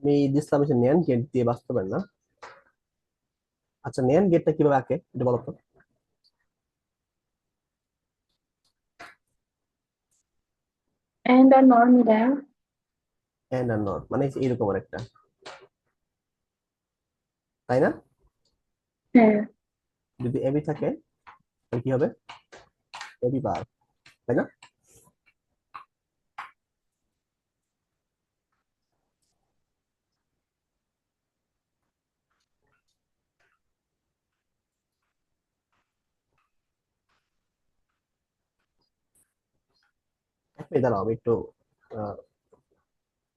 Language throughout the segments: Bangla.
আমি দিছিলাম হচ্ছে ন্যান্ড গেট দিয়ে বাস্তবায়ন না। আচ্ছা, ন্যান্ড গেটটা কিভাবে আঁকে এটা বলো তো। and a nor মিলায়া। এন্ড আর নট মানে এরকম একটা, তাই না? হ্যাঁ। যদি এবি থাকে তাহলে কি হবে? এবি বার, তাই না? এক মিনিট দাঁড়াও, আমি একটু আহ,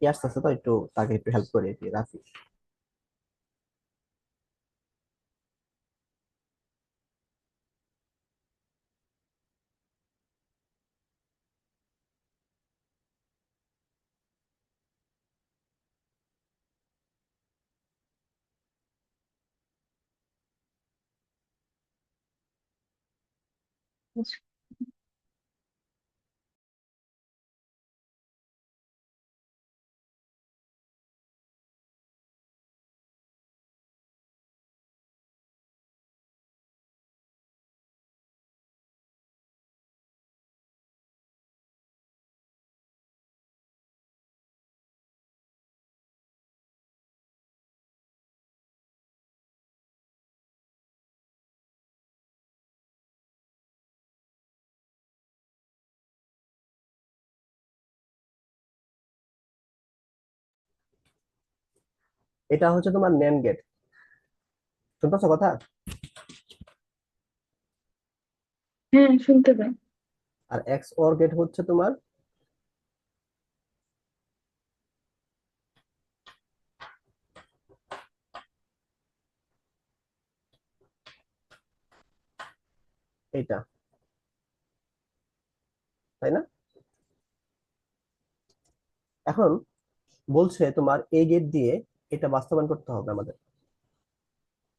ইয়ার্স আছে তো, একটু তাকে একটু হেল্প করে দিই রাফি। এটা হচ্ছে তোমার ন্যান্ড গেট, শুনতেছো কথা? হ্যাঁ, শুনতে পাই। আর এক্স ওর গেট হচ্ছে তোমার এইটা, তাই না? এখন বলছে তোমার এই গেট দিয়ে এটা বাস্তবায়ন করতে হবে আমাদের,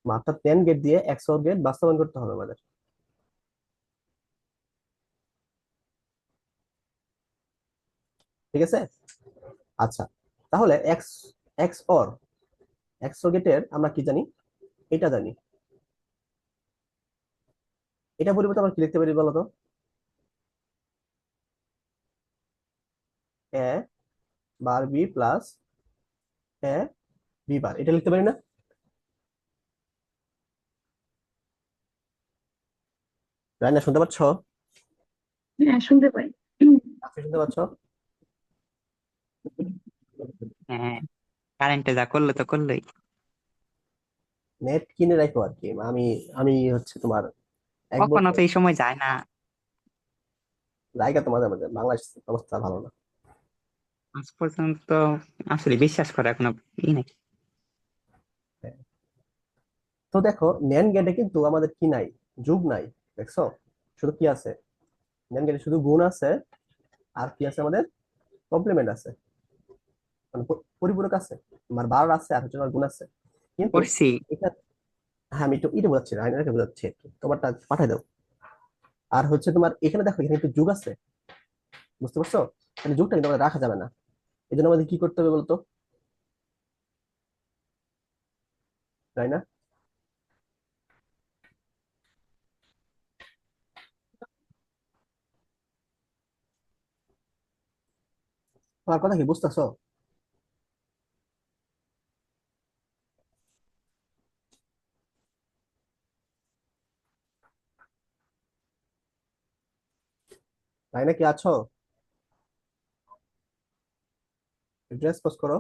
অর্থাৎ ন্যান্ড গেট দিয়ে এক্স ওর গেট বাস্তবায়ন করতে হবে আমাদের। ঠিক আছে? আচ্ছা, তাহলে এক্স এক্স অর এক্স ওর গেটের আমরা কি জানি? এটা জানি। এটা পরিবর্তে আমরা কি লিখতে পারি বলো তো? এ বার বি প্লাস এ বি বার, এটা লিখতে পারি না? রাইনা শুনতে পাচ্ছ? হ্যাঁ, শুনতে পাই। আপনি শুনতে পাচ্ছ? হ্যাঁ, কারেন্টে যা করলো তো করলোই। নেট কিনে রাখো আর কি। আমি আমি হচ্ছে তোমার এক কখনো বছর তো এই সময় যায় না। জায়গা তো মাঝে মাঝে বাংলাদেশ অবস্থা ভালো না। আজ পর্যন্ত আসলে বিশ্বাস করে এখনো ই নাই। হ্যাঁ। তো দেখো ন্যান্ড গেটে কিন্তু আমাদের কি নাই? যুগ নাই। দেখছো? শুধু কি আছে? ন্যান্ড গেটে শুধু গুণ আছে, আর কি আছে আমাদের? কমপ্লিমেন্ট আছে, মানে পরিপূরক আছে। তোমার বার আছে আর হচ্ছে তোমার গুণ আছে, কিন্তু করছি। এটা, হ্যাঁ আমি একটু এটা বোঝাচ্ছি না, আইনাকে বোঝাচ্ছি একটু, তোমারটা পাঠাই দাও। আর হচ্ছে তোমার এখানে দেখো, এখানে একটু যুগ আছে, বুঝতে পারছো? মানে যুগটা কিন্তু আমাদের রাখা যাবে না। এই জন্য আমাদের কি করতে হবে বলতো? তাই না? আমার কথা কি বুঝতেছো? তাই না, কি আছো? ড্রেস পোস্ট করো।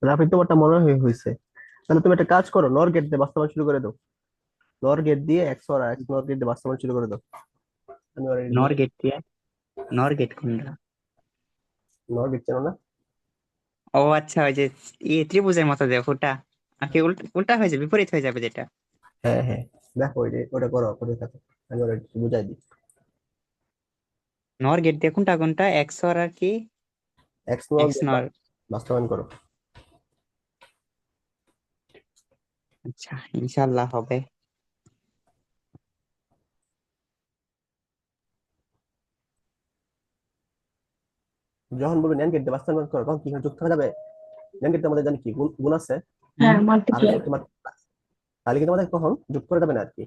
রাফি তোমারটা মনে হয় হয়েছে। তাহলে তুমি একটা কাজ করো, নর গেট দিয়ে বাস্তবায়ন শুরু করে দাও। নর গেট দিয়ে এক্স আর এক্স নর গেট দিয়ে বাস্তবায়ন শুরু করে দাও। আমি অলরেডি নর লিখে, গেট দিয়ে? নর গেট কোনটা? নর গেট চেনো না? ও আচ্ছা, ওই যে ত্রিভুজের মতো যে ওটা আর কি উল্টা উল্টা হয়ে যাবে, বিপরীত হয়ে যাবে যেটা। হ্যাঁ হ্যাঁ, দেখো ওই যে ওটা করো, করে থাকো। আমি অলরেডি বুঝাই দিই। নর গেট দিয়ে কোনটা কোনটা এক্স আর কি? এক্স নর এক্স গেট নর। বাস্তবায়ন করো। আচ্ছা, ইনশাল্লাহ হবে। যখন বলবে ন্যান গেট দিয়ে বাস্তবায়ন করো তখন কি যোগ থাকা যাবে? ন্যান গেট আমাদের জানি কি গুণ গুণ আছে হুম। হ্যাঁ আর মাল্টিপ্লাই। হচ্ছে তোমার plus। তাহলে কিন্তু আমাদের তখন যোগ করা যাবে না আর কি।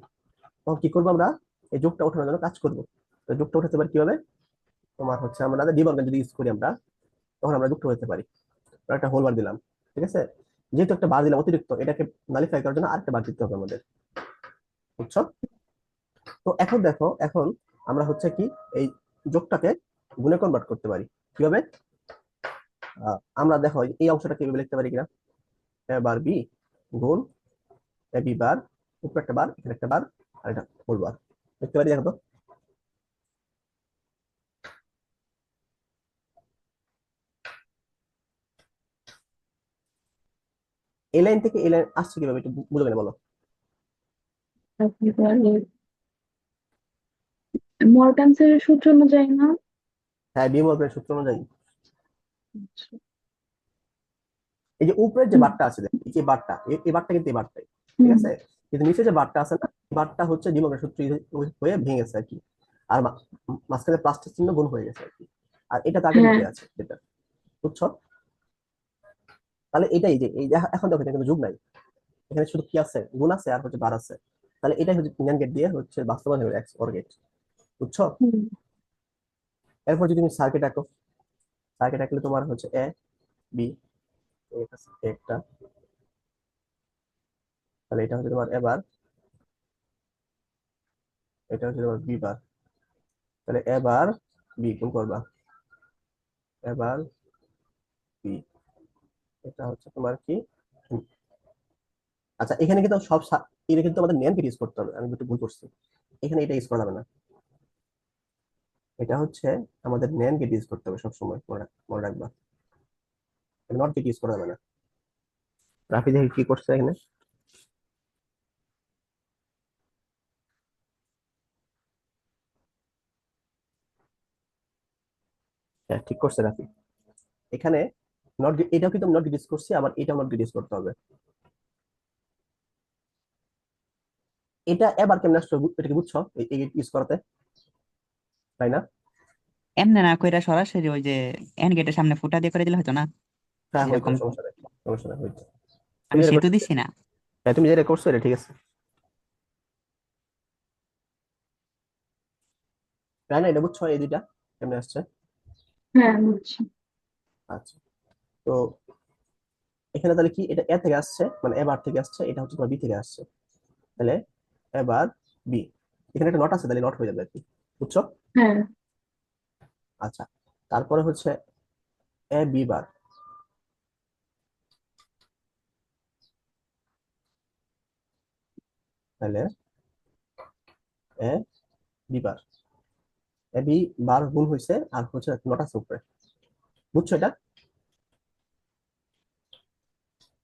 তখন কি করবো আমরা? এই যোগটা ওঠানোর জন্য কাজ করবো। তো যোগটা উঠাতে পারি কিভাবে? তোমার হচ্ছে আমরা ডি বর্গ যদি ইউজ করি আমরা, তখন আমরা যোগটা উঠাতে পারি। তো একটা হোল বার দিলাম, ঠিক আছে? যেহেতু একটা বার দিলাম অতিরিক্ত, এটাকে নালিফাই করার জন্য আরেকটা বার দিতে হবে আমাদের, বুঝছো? তো এখন দেখো, এখন আমরা হচ্ছে কি এই যোগটাকে গুণে কনভার্ট করতে পারি কিভাবে? আমরা দেখো এই অংশটা কিভাবে লিখতে পারি কিনা, এ বার বি গুণ এ বি বার, উপরে একটা বার, এখানে একটা বার, আর এটা হোল বার লিখতে পারি। দেখো তো, এই লাইন থেকে এই লাইন আসছে কিভাবে একটু বুঝো কিনা বলো? মর্গানসের সূত্র অনুযায়ী না? হ্যাঁ, বি মর্গনের সূত্র অনুযায়ী। আচ্ছা। এই যে উপরের যে হুম বারটা আছে, দেখো, এই যে বারটা, এই বারটা কিন্তু এই বারটাই, ঠিক হুম আছে? কিন্তু নিচে যে বারটা আছে না, এই বারটা হচ্ছে ডি মর্গনের সূত্র হয়ে ভেঙে গেছে আর কি। আর মাঝখানে প্লাসটিক চিহ্ন গুণ হয়ে গেছে আর কি। আর এটা তো আগের হ্যাঁ মতোই আছে যেটা, বুঝছো? তাহলে এটাই যে এই যে এখন দেখো এটা কিন্তু যুগ নাই, এখানে শুধু কি আছে, গুণ আছে আর হচ্ছে বার আছে। তাহলে এটাই হচ্ছে ইন্ডিয়ান গেট দিয়ে হচ্ছে বাস্তবায়ন হবে এক্স অর গেট, বুঝছো? হুম এরপর যদি তুমি সার্কিট আঁকো, সার্কিট আঁকলে তোমার হচ্ছে এ বি, একটা, তাহলে এটা হচ্ছে তোমার এবার, এটা হচ্ছে তোমার বি বার। তাহলে এবার বি গুণ করবা, এবার বি, এটা হচ্ছে তোমার কি? হুম। আচ্ছা, এখানে কিন্তু এটা কিন্তু আমাদের নেন গেট ইউজ করতে হবে, আমি একটু ভুল করছি, এখানে এটা ইউজ করা যাবে না। এটা হচ্ছে আমাদের নেন গেট ইউজ করতে হবে সবসময়, মনে রাখবা, নট গেট ইউজ করা যাবে না। রাফি দেখি কি করছে এখানে। হ্যাঁ, ঠিক করছে রাফি। এখানে এটাও কিন্তু নট গেট ইউজ করছি, আবার এটাও নট গেট ইউজ করতে হবে। এটা এবার কেমন আসছো, এটা কি বুঝছো এই ইউজ করাতে, তাই না? এমনি না কইরা সরাসরি ওই যে এন্ড গেটের সামনে ফুটা দিয়ে করে দিলে হয়তো না? হ্যাঁ, হয়তো যেরকম সমস্যা নেই, সমস্যা নেই, হয়তো। তুমি আমি যেটা সেতু করছো, দিছি না। হ্যাঁ তুমি যেটা করছো এটা ঠিক আছে, তাই না? এটা বুঝছো এই দুইটা কেমনে আসছে? হ্যাঁ বুঝছি। আচ্ছা, তো এখানে তাহলে কি, এটা এ থেকে আসছে মানে এবার থেকে আসছে, এটা হচ্ছে তোমার বি থেকে আসছে, তাহলে এবার বি, এখানে একটা নট আছে তাহলে নট হয়ে যাবে আর কি, বুঝছো? হ্যাঁ আচ্ছা, তারপরে হচ্ছে এ বি বার, তাহলে A B bar, A B বার গুণ হয়েছে আর হচ্ছে নট আছে উপরে, বুঝছো এটা?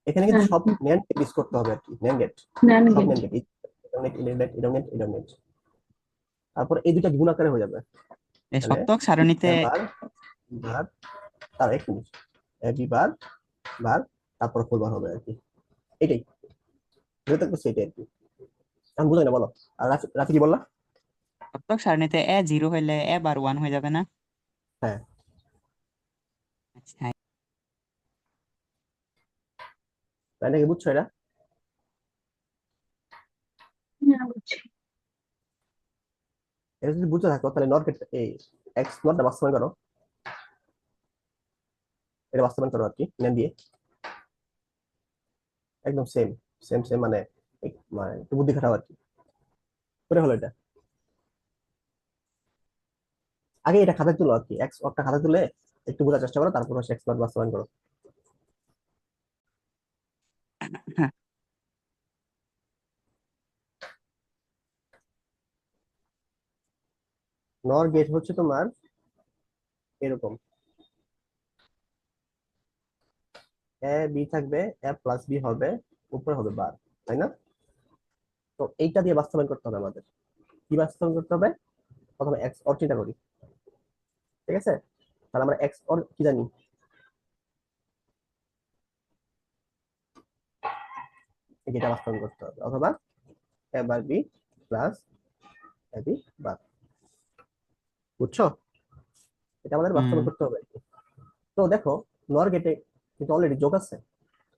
এখানে কিন্তু হ্যাঁ সব ন্যান্ড গেট ইউজ করতে হবে আর কি, ন্যান্ড গেট, ন্যান সব গেট। ন্যান্ড গেট, এটা নেট, এটা নেট, এটা নেট, এটা নেট, তারপর এই দুইটা গুণ আকারে হয়ে যাবে। এই তাহলে সত্যক সারণীতে এবার বার, তার এক মিনিট, এ বি বার বার, তারপর ফুল বার হবে আর কি, এটাই যেটা করছি এটাই আর কি। আমি বুঝাই না, বলো। আর রাফি, রাফি কি বললা? সত্যক সারণীতে এ জিরো হইলে এ বার ওয়ান হয়ে যাবে না? হ্যাঁ, আচ্ছা। তাই নাকি, বুঝছো এটা? হ্যাঁ বুঝছি। এটা যদি বুঝতে থাকো তাহলে নট গেট এই এক্স নটটা বাস্তবায়ন করো, এটা বাস্তবায়ন করো আর কি নেন দিয়ে, একদম সেম, সেম সেম মানে মানে একটু বুদ্ধি খাটাও আর কি, করে হলো এটা। আগে এটা খাতায় তুলো আর কি, এক্স অফটা খাতায় তুলে একটু বোঝার চেষ্টা করো, তারপর হচ্ছে এক্স নট বাস্তবায়ন করো। হ্যাঁ। নর গেট হচ্ছে তোমার এরকম, এ বি থাকবে, এ প্লাস বি হবে, উপরে হবে বার, তাই না? তো এইটা দিয়ে বাস্তবায়ন করতে হবে আমাদের, কি বাস্তবায়ন করতে হবে? প্রথমে এক্স অর চিন্তা করি, ঠিক আছে? তাহলে আমরা এক্স অর কি জানি, যেটা বাস্তবায়ন করতে হবে, অথবা এ বার বি প্লাস এ বি বার, বুঝছো? এটা আমাদের বাস্তবায়ন হুম। করতে হবে আর কি। তো দেখো নর গেটে কিন্তু অলরেডি যোগ আছে,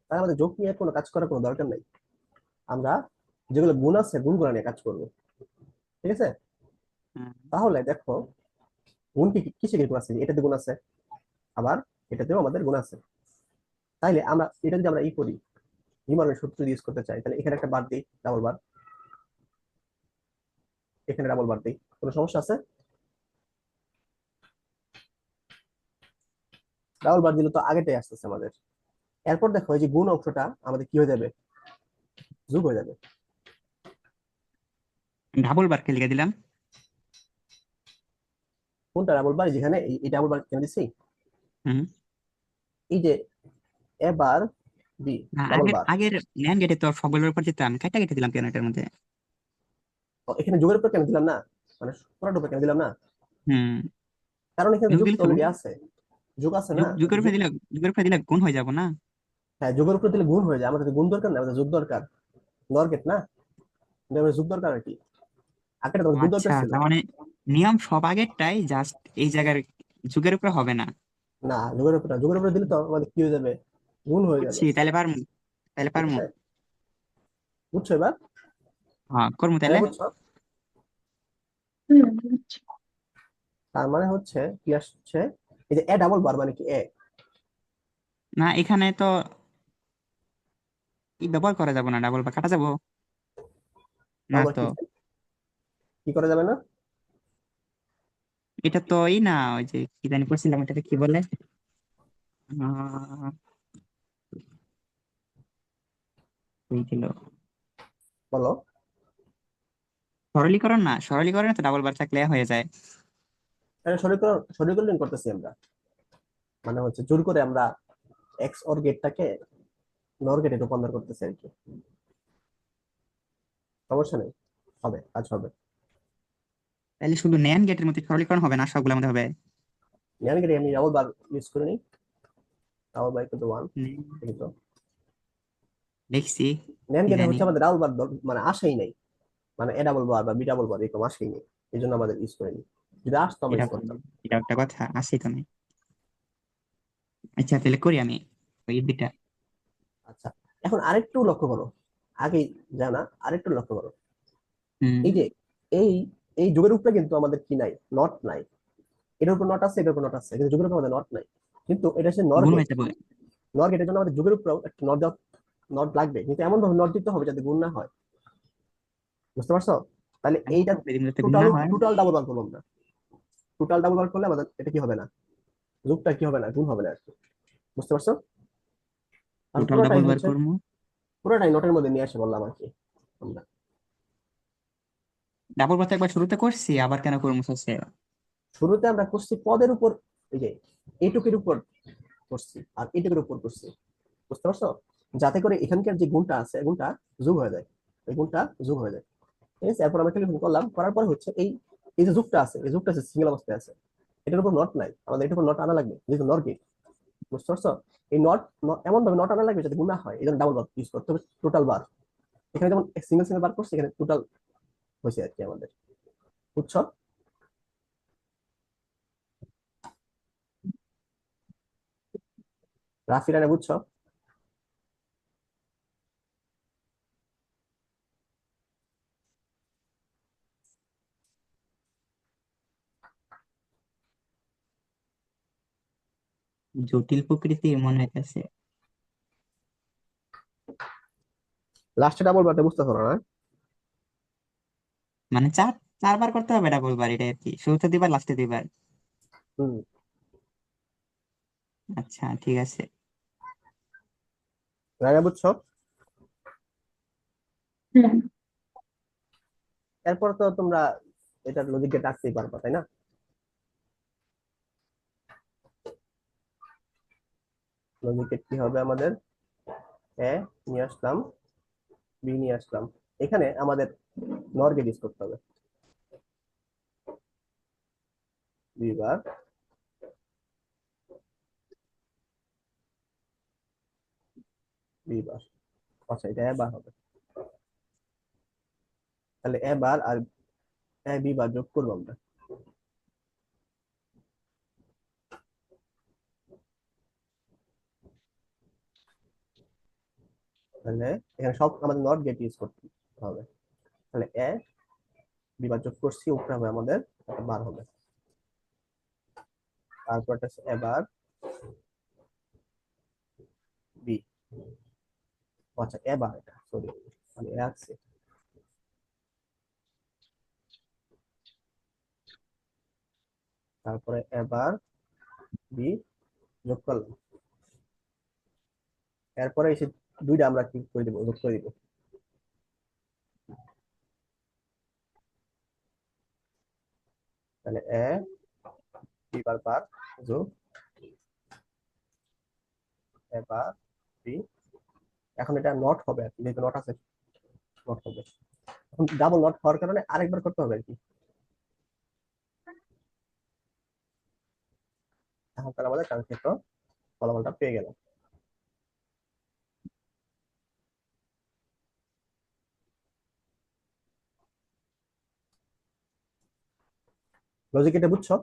তাই আমাদের যোগ নিয়ে কোনো কাজ করার কোনো দরকার নাই। আমরা যেগুলো গুণ আছে গুণগুলো নিয়ে কাজ করবো, ঠিক আছে? হুম, তাহলে দেখো গুণ কি কিসে কি গুণ আছে, এটাতে গুণ আছে, আবার এটাতেও আমাদের গুণ আছে। তাইলে আমরা এটা যদি আমরা করি, নির্মাণের সূত্র ইউজ করতে চাই, তাহলে এখানে একটা বার দিই, ডাবল বার, এখানে ডাবল বার দিই, কোনো সমস্যা আছে? ডাবল বার দিলে তো আগেটাই আসতেছে আমাদের। এরপর দেখো এই যে গুণ অংশটা আমাদের কি হয়ে যাবে, যোগ হয়ে যাবে। ডাবল বার কে লিখে দিলাম। কোনটা ডাবল বার? যেখানে এই ডাবল বার কেন দিচ্ছি, হুম। এই যে এ বার বি না, ডাবল আগের বার। আগের ন্যান গেটে তো সবগুলোর উপর যেতাম, কাইটা কেটে দিলাম কেন এটার মধ্যে? এখানে যোগের উপর কেন দিলাম না, মানে পুরোটার উপর কেন দিলাম না? হুম। কারণ এখানে যোগ যোগ দিলে তো তো অলরেডি আছে, যোগ আছে না? যুগের উপরে যোগ, দিলে, যুগের উপরে দিলে গুণ হয়ে যাবো না? হ্যাঁ যোগের উপর দিলে গুণ হয়ে যায়, আমাদের তো গুণ দরকার না, আমাদের যোগ দরকার। নরগেট না, কিন্তু আমাদের যোগ দরকার আর কি, আগেটা তোমাদের গুণ আচ্ছা, দরকার ছিল। তার মানে নিয়ম সব আগেরটাই, জাস্ট এই জায়গার যুগের উপরে হবে না। না যোগের উপর না, যোগের উপরে দিলে তো আমাদের কি হয়ে যাবে, গুণ হয়ে যাবে, বুঝছি, তাহলে পারমু, তাহলে ঠিক পারমু। আছে? বুঝছো এবার? হ্যাঁ, করবো হ্যাঁ তাহলে। বুঝছো? বুঝছি। তার মানে হচ্ছে কি আসছে, এই যে এ ডাবল বার মানে কি এ, না, এখানে তো ব্যবহার করা যাবো না, ডাবল বা কাটা যাবো না আবার তো। কি, কি করা যাবে না? এটা তো না, ওই যে কি জানি করছিলাম, এটাকে কি বলে? আহ, ওই ছিল বলো। সরলীকরণ, না সরলীকরণে তো ডাবল বার থাকলে হয়ে যায়। এটা সরলীকরণ করতেছি আমরা, মানে হচ্ছে জোর করে আমরা এক্স অর গেটটাকে নর গেটে রূপান্তর করতেছি আর কি, সমস্যা নেই, হবে, কাজ হবে। তাহলে শুধু ন্যান গেটের মধ্যে সরলীকরণ হবে না, সবগুলোর মধ্যে হবে? জ্ঞান গেটে আমি ডাবল বার ইউজ করে নিই, ডাবল বার কিন্তু ওয়ান, ন্যান- কিন্তু দেখছি, জ্ঞান কি গেটে জানি। হচ্ছে আমাদের ডাবল বার মানে আসেই নাই, মানে এ ডাবল বার বা বি ডাবল বার এরকম আসেই নেই, এই জন্য আমাদের ইউজ করে নিই, যদি আসতো আমরা এটা ইউজ করতাম। এটা একটা কথা, আসি তো নাই। আচ্ছা, তাহলে করি আমি ওই দুইটা। আচ্ছা, এখন আরেকটু লক্ষ্য করো, আগে জানা আরেকটু লক্ষ্য করো, হুম। এই যে এই এই যুগের উপরে কিন্তু আমাদের কি নাই, নট নাই, এটার উপর নট আছে, এটার উপর নট আছে, কিন্তু যুগের উপর আমাদের নট নাই, কিন্তু এটা হচ্ছে নর গুণ গেট। হয়ে যাবে। নর গেটের জন্য আমাদের যুগের উপরেও একটা নট দেওয়া, নট লাগবে, কিন্তু এমন ভাবে নট দিতে হবে যাতে গুণ না হয়, বুঝতে পারছো? তাহলে এমন এইটা তো হবে যেগুলোতে গুণ টোটাল না হয়। টোটাল ডাবল বার করবো আমরা, টোটাল ডাবল বার করলে আমাদের এটা কি হবে না, যোগটা কি হবে না, গুণ হবে না আর কি, বুঝতে পারছো? কারণ টোটাল পুরোটাই ডাবল বার হচ্ছে, করবো। পুরোটাই নোটের মধ্যে নিয়ে আসে বললাম আর কি আমরা। ডাবল বার তো একবার শুরুতে করছি, আবার কেন করবো শেষে? শুরুতে আমরা করছি পদের উপর, এই যে এইটুকের উপর করছি আর এইটুকের উপর করছি, বুঝতে পারছো? যাতে করে এখানকার যে গুণটা আছে গুণটা যোগ হয়ে যায়, এই গুণটা যোগ হয়ে যায়, ঠিক আছে? এরপর আমরা ক্যালকুলেশন করলাম, করার পর হচ্ছে এই এই যে যুগটা আছে, এই যুগটা আছে সিঙ্গেল অবস্থায় আছে, এটার উপর নট নাই, আমাদের এটার উপর নট আনা লাগবে, যেহেতু নট গেট, বুঝতে পারছো? এই নট এমন ভাবে নট আনা লাগবে যাতে গুণ না হয়, এই জন্য ডাবল বার ইউজ করতে হবে, টোটাল বার। এখানে যেমন সিঙ্গেল সিঙ্গেল বার করছে, এখানে টোটাল হয়েছে আর কি আমাদের, বুঝছো? রাফি রানে বুঝছো? জটিল প্রকৃতির মনে হইতেছে। লাস্টে ডাবল বারটা বুঝতে পারো না? মানে চারবার করতে হবে ডাবল বার, এটা আর কি, শুরুতে দুইবার, লাস্টে দুইবার। হুম, আচ্ছা, ঠিক আছে। রায়না বুঝছো? হ্যাঁ। এরপর তো তোমরা এটার লজিক গেট রাখতেই পারবা, তাই না? লজিক গেট কি হবে আমাদের, এ নিয়ে আসলাম, বি নিয়ে আসলাম, এখানে আমাদের নর গেট ইউজ করতে হবে, বি বার, বি বার, আচ্ছা এটা এ বার হবে, তাহলে এ বার আর এ বি বার যোগ করবো আমরা, তাহলে এখানে সব আমাদের নট গেট ইউজ করতে হবে। তাহলে এ বিভাজ্য করছি, উপরে হবে আমাদের একটা বার হবে, তারপর এটা এবার বি। আচ্ছা এবার এটা সরি আমি এ আছি, তারপরে এবার বি যোগ করলাম, এরপরে এসে দুইটা আমরা কি করে দিব, যোগ করে দিব। তাহলে এ বি বার বার যোগ এবার বি। এখন এটা নট হবে আর কি, যেহেতু নট আছে নট হবে। এখন ডাবল নট হওয়ার কারণে আরেকবার করতে হবে আর কি, এখন তাহলে আমাদের কাঙ্ক্ষিত ফলাফলটা পেয়ে গেলাম। লজিক এটা বুঝছো?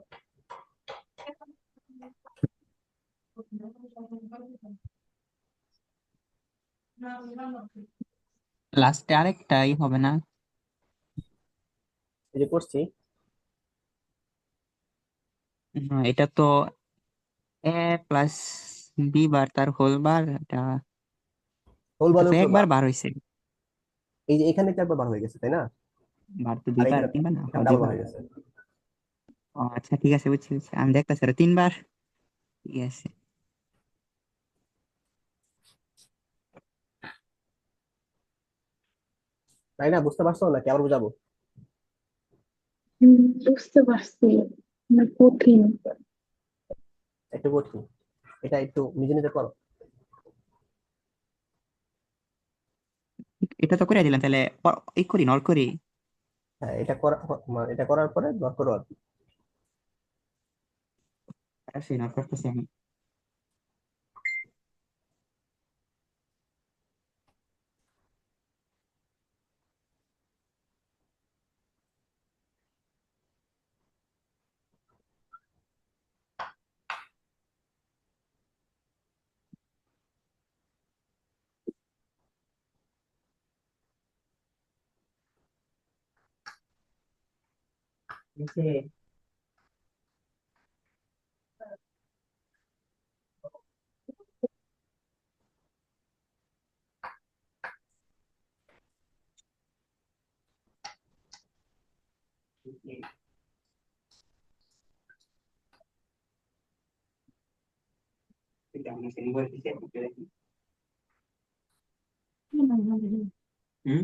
লাস্টে আরেকটাই হবে না? এই যে করছি, এটা তো এ প্লাস বি বার তার হোল বার, এটা হোল এটা বলের তো উপর একবার বার, বার হয়েছে। এই যে এখানে তো একবার বার হয়ে গেছে তাই না, বার তো আর দুইবার এখানে তিনবার না, এখানে ডাবল বার দুইবার। হয়ে গেছে। ও আচ্ছা ঠিক আছে, বুঝছি বুঝছি, আমি দেখতেছি আর তিনবার। ঠিক আছে। তাই না, বুঝতে পারছো নাকি আবার বুঝাবো? বুঝতে পারছি, না কঠিন। একটু কঠিন, এটা একটু নিজে নিজে করো। এটা তো করে দিলাম, তাহলে এই করি নল করি। হ্যাঁ এটা করা, মানে এটা করার পরে নট করো আর কি। সেই নল করতেছি আমি। হুম।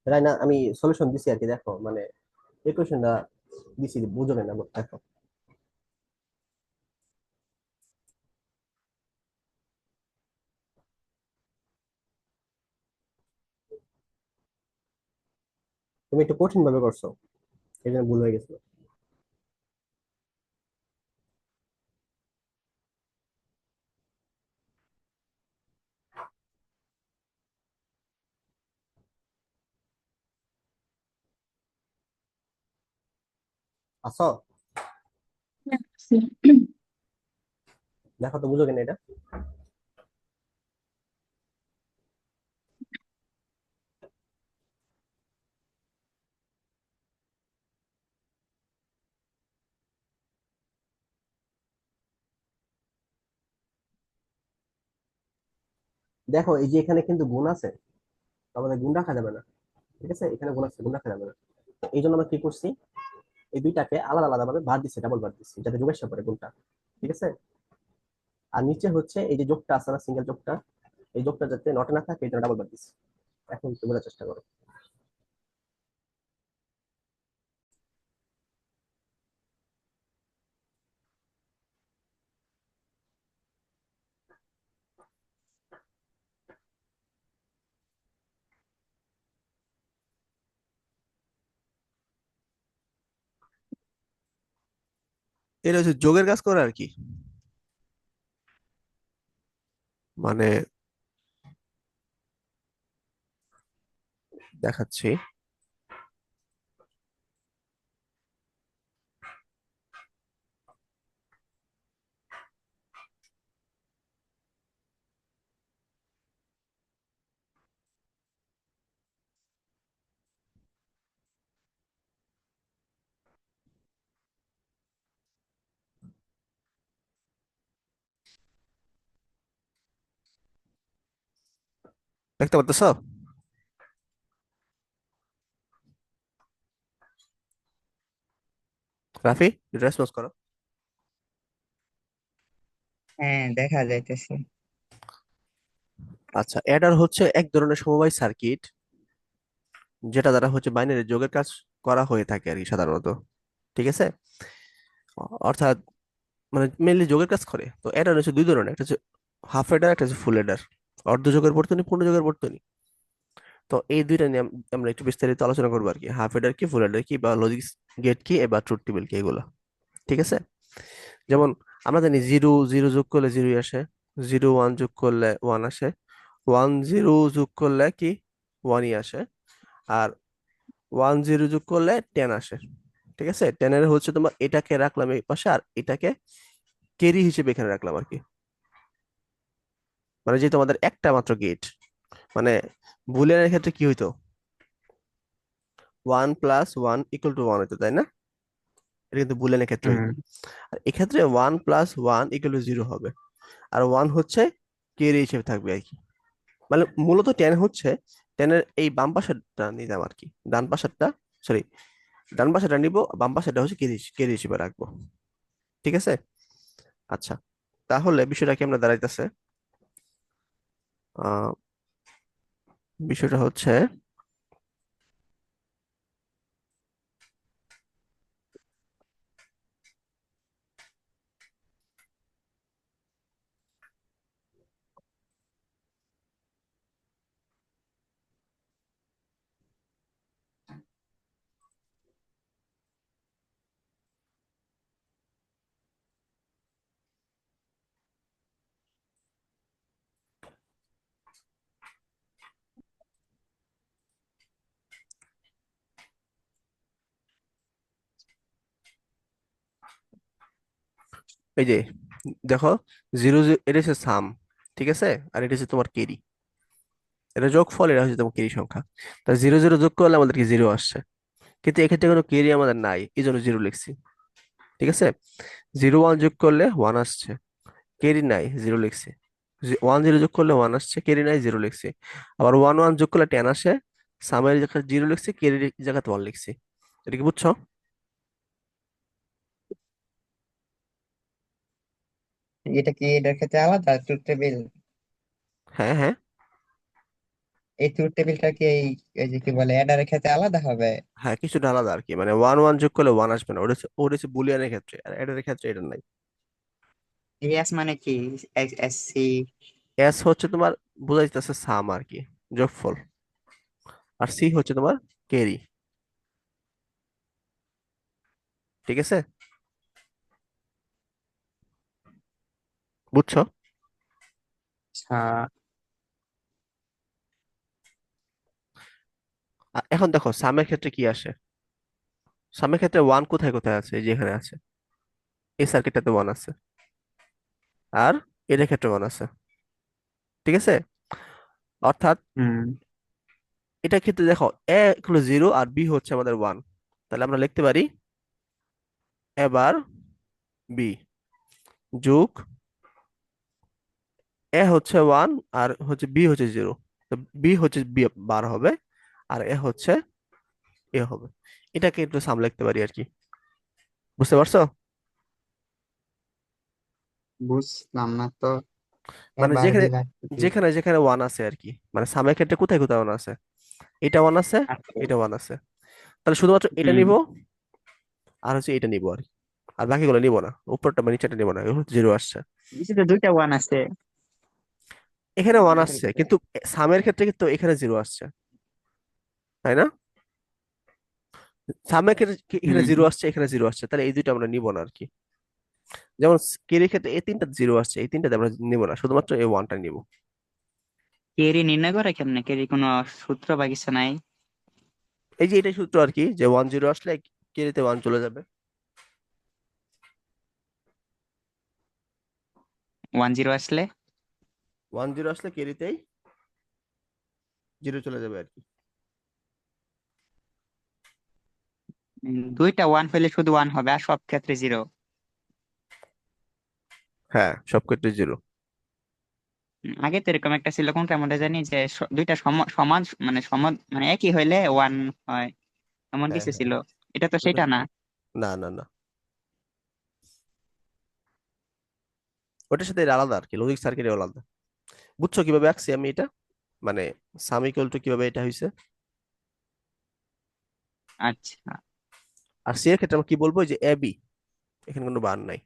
রাইনা আমি সলিউশন দিছি আর কি, দেখো মানে এই কোয়েশ্চেনটা দিছি, বুঝো না দেখো। তুমি একটু কঠিন ভাবে করছো, এই জন্য ভুল হয়ে গেছিল। আসো বুঝছি। দেখো তো বুঝো কিনা এটা। দেখো এই যে এখানে কিন্তু গুণ আছে, আমাদের গুণ রাখা যাবে না, ঠিক আছে, এখানে গুণ আছে, গুণ রাখা যাবে না। এই জন্য আমরা কি করছি, এই দুইটাকে আলাদা আলাদা ভাবে বার দিচ্ছে, ডাবল বার দিচ্ছে, যাতে যোগের সাথে গুণটা। ঠিক আছে। আর নিচে হচ্ছে এই যে যোগটা আছে না, সিঙ্গেল যোগটা, এই যোগটা যাতে নটে না থাকে এই জন্য ডাবল বার দিচ্ছে। এখন একটু বোঝার চেষ্টা করো। এটা হচ্ছে যোগের কাজ করে আর কি। মানে দেখাচ্ছি। দেখতে পারতেছ? রাফি, রেসপন্স করো। হ্যাঁ, দেখা যাইতেছে। আচ্ছা, অ্যাডার হচ্ছে এক ধরনের সমবায় সার্কিট, যেটা দ্বারা হচ্ছে বাইনারি যোগের কাজ করা হয়ে থাকে আর কি সাধারণত। ঠিক আছে। অর্থাৎ মানে মেনলি যোগের কাজ করে। তো অ্যাডার হচ্ছে দুই ধরনের, একটা হচ্ছে হাফ অ্যাডার, একটা হচ্ছে ফুল অ্যাডার। অর্ধ যোগের বর্তনী, পূর্ণ যোগের বর্তনী। তো এই দুইটা নিয়ে আমরা একটু বিস্তারিত আলোচনা করবো আর কি। হাফ অ্যাডার কি, ফুল অ্যাডার কি, বা লজিক গেট কি, এবার ট্রুথ টেবিল কি, এগুলো। ঠিক আছে। যেমন আমরা জানি জিরো জিরো যোগ করলে জিরোই আসে, জিরো ওয়ান যোগ করলে ওয়ান আসে, ওয়ান জিরো যোগ করলে কি ওয়ানই আসে, আর ওয়ান জিরো যোগ করলে টেন আসে। ঠিক আছে। টেনের হচ্ছে তোমার এটাকে রাখলাম এই পাশে, আর এটাকে ক্যারি হিসেবে এখানে রাখলাম আর কি। মানে যেহেতু আমাদের একটা মাত্র গেট, মানে বুলিয়ানের ক্ষেত্রে কি হইতো, one plus one equal to one হইতো, তাই না? এটা কিন্তু বুলিয়ানের ক্ষেত্রে হুম। হইতো। আর এক্ষেত্রে one plus one equal to zero হবে, আর ওয়ান হচ্ছে ক্যারি হিসেবে থাকবে আর কি। মানে মূলত টেন হচ্ছে, টেনের এই বাম পাশেরটা নিতাম আর কি, ডান পাশেরটা, সরি, ডান পাশেরটা নিব, বাম পাশেরটা হচ্ছে ক্যারি ক্যারি হিসেবে রাখবো। ঠিক আছে। আচ্ছা, তাহলে বিষয়টা কেমন দাঁড়াইতেছে? আহ বিষয়টা হচ্ছে, এই যে দেখো, জিরো, এটা হচ্ছে সাম, ঠিক আছে, আর এটা হচ্ছে তোমার কেরি, এটা যোগফল, এটা হচ্ছে তোমার কেরি সংখ্যা। তা জিরো জিরো যোগ করলে আমাদেরকে জিরো আসছে, কিন্তু এক্ষেত্রে কোনো কেরি আমাদের নাই, এই জন্য জিরো লিখছি। ঠিক আছে। জিরো ওয়ান যোগ করলে ওয়ান আসছে, কেরি নাই, জিরো লিখছি। ওয়ান জিরো যোগ করলে ওয়ান আসছে, কেরি নাই, জিরো লিখছি। আবার ওয়ান ওয়ান যোগ করলে টেন আসে, সামের জায়গায় জিরো লিখছি, কেরির জায়গায় ওয়ান লিখছি। এটা কি বুঝছো? এটা কি এটার ক্ষেত্রে আলাদা ট্রুথ টেবিল? হ্যাঁ, হ্যাঁ, এই ট্রুথ টেবিলটা কি এই যে কি বলে অ্যাডারের ক্ষেত্রে আলাদা হবে? হ্যাঁ, কিছুটা আলাদা আর কি। মানে ওয়ান ওয়ান যোগ করলে ওয়ান আসবে না, ওটা হচ্ছে বুলিয়ানের ক্ষেত্রে, আর এটার ক্ষেত্রে এটা নাই। এস মানে কি? S C? এস হচ্ছে তোমার বোঝাইতেছে সাম আর কি, যোগফল। আর সি হচ্ছে তোমার ক্যারি। ঠিক আছে, বুঝছো? আচ্ছা। এখন দেখো সামের ক্ষেত্রে কি আসে। সামের ক্ষেত্রে ওয়ান কোথায় কোথায় আছে, এই যে এখানে আছে, এই সার্কিটটাতে ওয়ান আছে, আর এটার ক্ষেত্রে ওয়ান আছে। ঠিক আছে। অর্থাৎ হুম। এটার ক্ষেত্রে দেখো, এ হলো জিরো আর বি হচ্ছে আমাদের ওয়ান। তাহলে আমরা লিখতে পারি এবার বি যোগ, এ হচ্ছে ওয়ান আর হচ্ছে বি হচ্ছে জিরো, তো বি হচ্ছে বি বার হবে, আর এ হচ্ছে এ হবে। এটাকে একটু সাম লিখতে পারি আর কি। বুঝতে পারছো? বুঝলাম না তো, মানে এবার যেখানে দিলা কি? যেখানে যেখানে ওয়ান আছে আর কি, মানে সামের ক্ষেত্রে কোথায় কোথায় ওয়ান আছে, এটা ওয়ান আছে, আচ্ছা। এটা ওয়ান আছে, তাহলে শুধুমাত্র এটা হুম। নিব আর হচ্ছে এটা নিব আর কি। আর বাকিগুলো নিব না, উপরটা মানে নিচেটা নিব না, এগুলো জিরো আসছে। নিচে তো দুইটা ওয়ান আছে। এখানে ওয়ান আসছে কিন্তু সামের ক্ষেত্রে কিন্তু এখানে জিরো আসছে, তাই না? সামের ক্ষেত্রে এখানে হুম। জিরো আসছে, এখানে জিরো আসছে, তাহলে এই দুইটা আমরা নিব না আর কি। যেমন কেরির ক্ষেত্রে এই তিনটা জিরো আসছে, এই তিনটাতে আমরা নিব না, শুধুমাত্র এই ওয়ানটা নিব। কেরি নির্ণয় করে কেমনে? কেরি কোনো সূত্র বা কিছু নাই? এই যে এটাই সূত্র আর কি, যে ওয়ান জিরো আসলে কেরিতে ওয়ান চলে যাবে। 1-0 আসলে? ওয়ান জিরো আসলে কেরিতেই জিরো চলে যাবে আর কি। দুইটা ওয়ান পেলে শুধু ওয়ান হবে আর সব ক্ষেত্রে জিরো? হ্যাঁ, সব ক্ষেত্রে জিরো। আগে তো এরকম একটা ছিল, কোনটা মধ্যে জানি, যে দুইটা সমান মানে সমান মানে একই হইলে ওয়ান হয়, এমন হ্যাঁ, কিছু হ্যাঁ, ছিল। এটা তো ওটা সেটা না। না, না, না, ওটার সাথে এটা আলাদা আর কি, লজিক সার্কিট আলাদা। বুঝছো কিভাবে আঁকছি আমি এটা, মানে সাম ইকুয়াল টু কিভাবে এটা হয়েছে? আচ্ছা। আর সি এর ক্ষেত্রে আমরা কি বলবো, যে এ বি, এখানে কোনো বার নাই,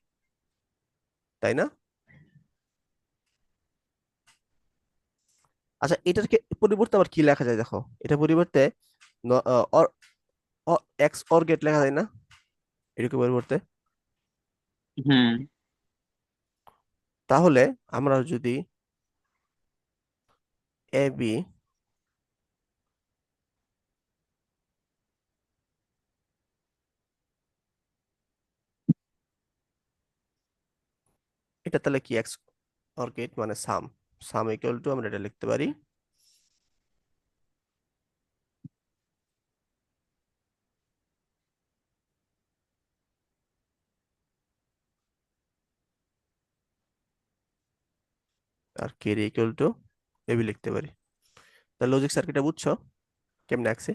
তাই না? আচ্ছা, এটার পরিবর্তে আবার কি লেখা যায় দেখো, এটা পরিবর্তে এক্স অর গেট লেখা যায় না, এটাকে পরিবর্তে। হুম। তাহলে আমরা যদি এ বি, এটা তাহলে কি এক্স অর গেট মানে সাম, সাম ইকুয়াল টু আমরা এটা লিখতে পারি আর কেরি ইকুয়াল টু এবি লিখতে পারি। তাহলে লজিক সার্কিটটা বুঝছো কেমনে আঁকছি?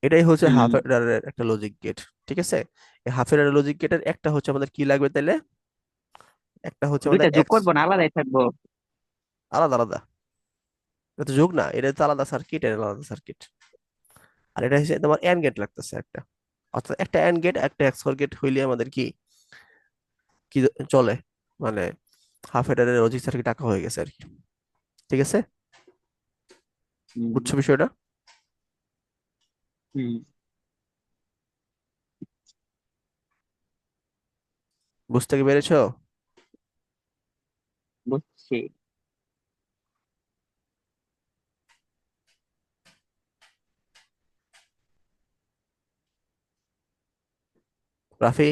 এটাই হচ্ছে হুম। হাফ এডারের একটা লজিক গেট। ঠিক আছে, এই হাফ এডারের লজিক গেটের একটা হচ্ছে আমাদের কি লাগবে তাহলে, একটা হচ্ছে আমাদের দুইটা যোগ এক্স। করবো না আলাদাই থাকবো? আলাদা আলাদা, এটা তো যোগ না, এটা তো আলাদা সার্কিট, এটা আলাদা সার্কিট। আর এটা হচ্ছে তোমার এন্ড গেট লাগতেছে একটা, অর্থাৎ একটা এন্ড গেট একটা এক্সকোর গেট হইলে আমাদের কি কি চলে, মানে হাফ এডারের লজিক সার্কিট আঁকা হয়ে গেছে আর কি। ঠিক আছে, হুম। বুঝছো বিষয়টা? হুম। বুঝতে কি পেরেছো? বুঝছি। রাফি,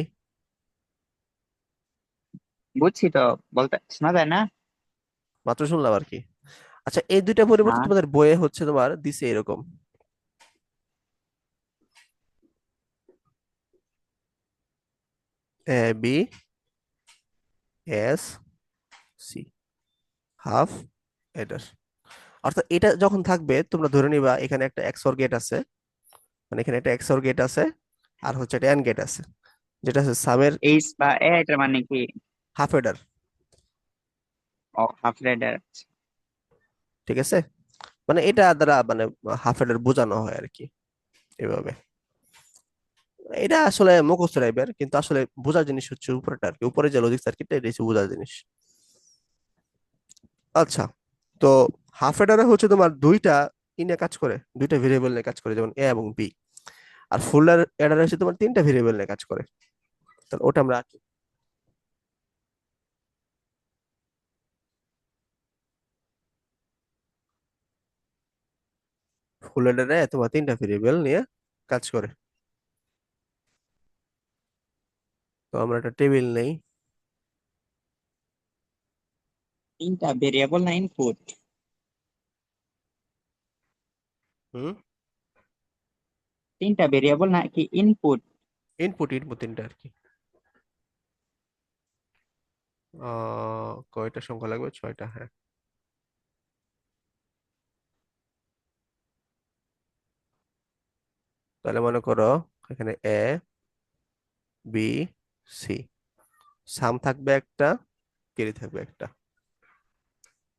বুঝছি তো, বলতে শোনা যায় না? মাত্র শুনলাম আর কি। আচ্ছা, এই দুইটা পরিবর্তে হ্যাঁ। তোমাদের বইয়ে হচ্ছে তোমার দিছে এরকম, A B S C, half adder. অর্থাৎ এটা যখন থাকবে তোমরা ধরে নিবা এখানে একটা এক্সঅর গেট আছে, মানে এখানে একটা এক্সঅর গেট আছে আর হচ্ছে একটা এন্ড গেট আছে, যেটা হচ্ছে সামের এইচ বা এ এটার মানে কি? Half adder. ও, হাফ রেডার। ঠিক আছে, মানে এটা দ্বারা মানে হাফ এডার বোঝানো হয় আর কি, এভাবে। এটা আসলে মুখস্থ টাইপের, কিন্তু আসলে বোঝার জিনিস হচ্ছে উপরেটা আর কি, উপরে যে লজিক সার্কিটটা এটা হচ্ছে বোঝার জিনিস। আচ্ছা, তো হাফ এডারে হচ্ছে তোমার দুইটা ইনে কাজ করে, দুইটা ভেরিয়েবল নিয়ে কাজ করে, যেমন এ এবং বি। আর ফুল এডারে হচ্ছে তোমার তিনটা ভেরিয়েবল নিয়ে কাজ করে, তাহলে ওটা আমরা আঁকি। ফুল এডারে তোমার তিনটা ভেরিয়েবল নিয়ে কাজ করে। তো আমরা একটা টেবিল নেই। তিনটা ভেরিয়েবল না ইনপুট? হুম, তিনটা ভেরিয়েবল না কি ইনপুট? ইনপুট ইনপুট তিনটা আর কি। কয়টা সংখ্যা লাগবে, ছয়টা, হ্যাঁ। তাহলে মনে করো এখানে এ বি সি, সাম থাকবে একটা, ক্যারি থাকবে একটা।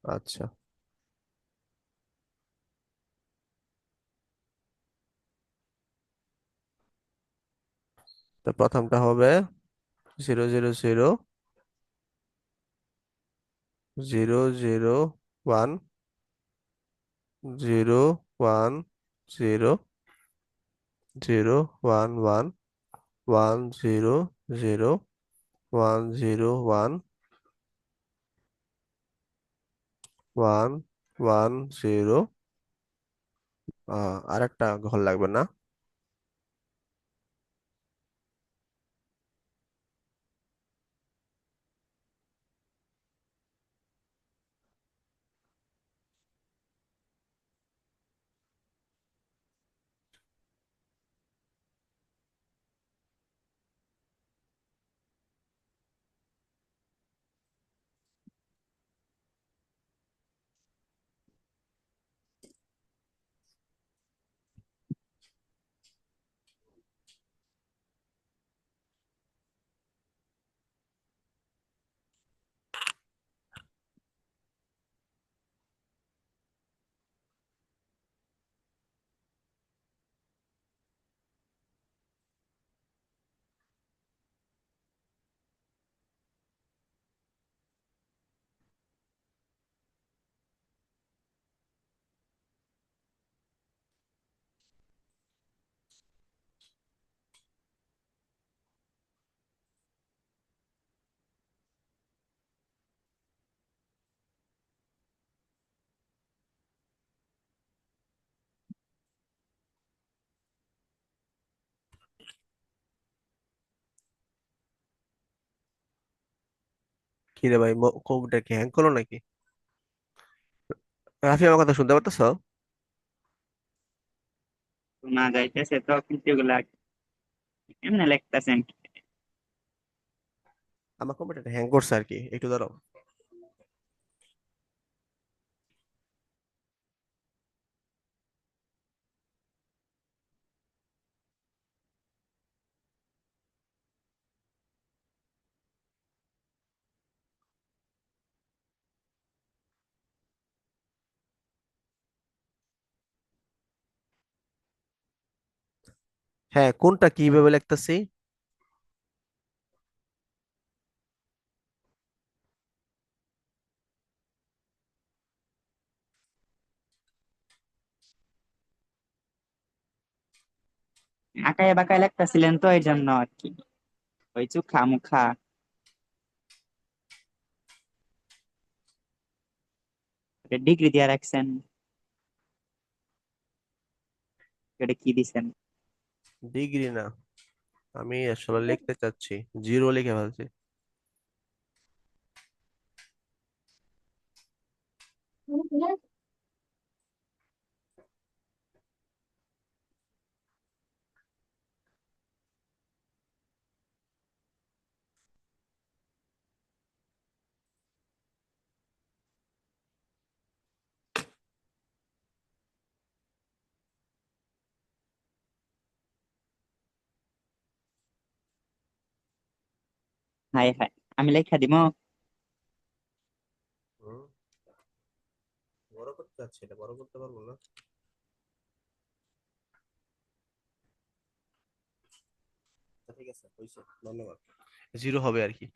আচ্ছা, তো প্রথমটা হবে 0 0 0 0 0 1 0 1 1 1 0 1 1 1 0 আর একটা ঘর লাগবে না? কি রে ভাই, কম্পিউটার কি হ্যাং করলো নাকি? রাফি, আমার কথা শুনতে পারতেছ? না যাইতেছে তো, কিন্তু এগুলা এমনি লিখতেছেন। আমার কম্পিউটারটা হ্যাং করছে আর কি, একটু দাঁড়াও। হ্যাঁ, কোনটা কিভাবে লিখতেছি? আঁকায় বাঁকায় লিখতেছিলেন তো, এই জন্য আর কি ওই চুখা মুখা ডিগ্রি দিয়ে রাখছেন। এটা কি দিছেন? ডিগ্রি না, আমি আসলে লিখতে চাচ্ছি, জিরো লিখে ফেলছি। হাই হাই, আমি লেখা দিব। হুম, বড় করতে চাচ্ছি, এটা বড় করতে পারবো না। আচ্ছা, ঠিক আছে, হয়েছে, ধন্যবাদ। জিরো হবে আর কি।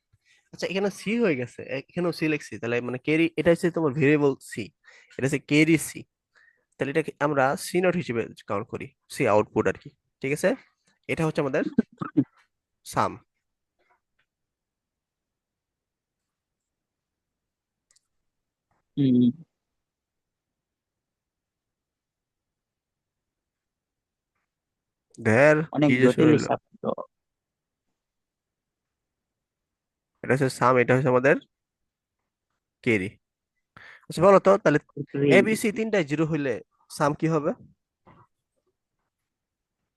আচ্ছা, এখানে সি হয়ে গেছে, এখানেও সি লিখছি, তাহলে মানে ক্যারি, এটা হচ্ছে তোমার ভেরিয়েবল সি, এটা হচ্ছে ক্যারি সি। তাহলে এটাকে আমরা সি নট হিসেবে কাউন্ট করি, সি আউটপুট আর কি। ঠিক আছে, এটা হচ্ছে আমাদের সাম। হম, ঢের অনেক কি যে জটিল শরীর। হিসাব তো। এটা হচ্ছে সাম, এটা হচ্ছে আমাদের ক্যারি। আচ্ছা বলো তো তাহলে, এ বি সি তিনটায় জিরো হইলে সাম কি হবে?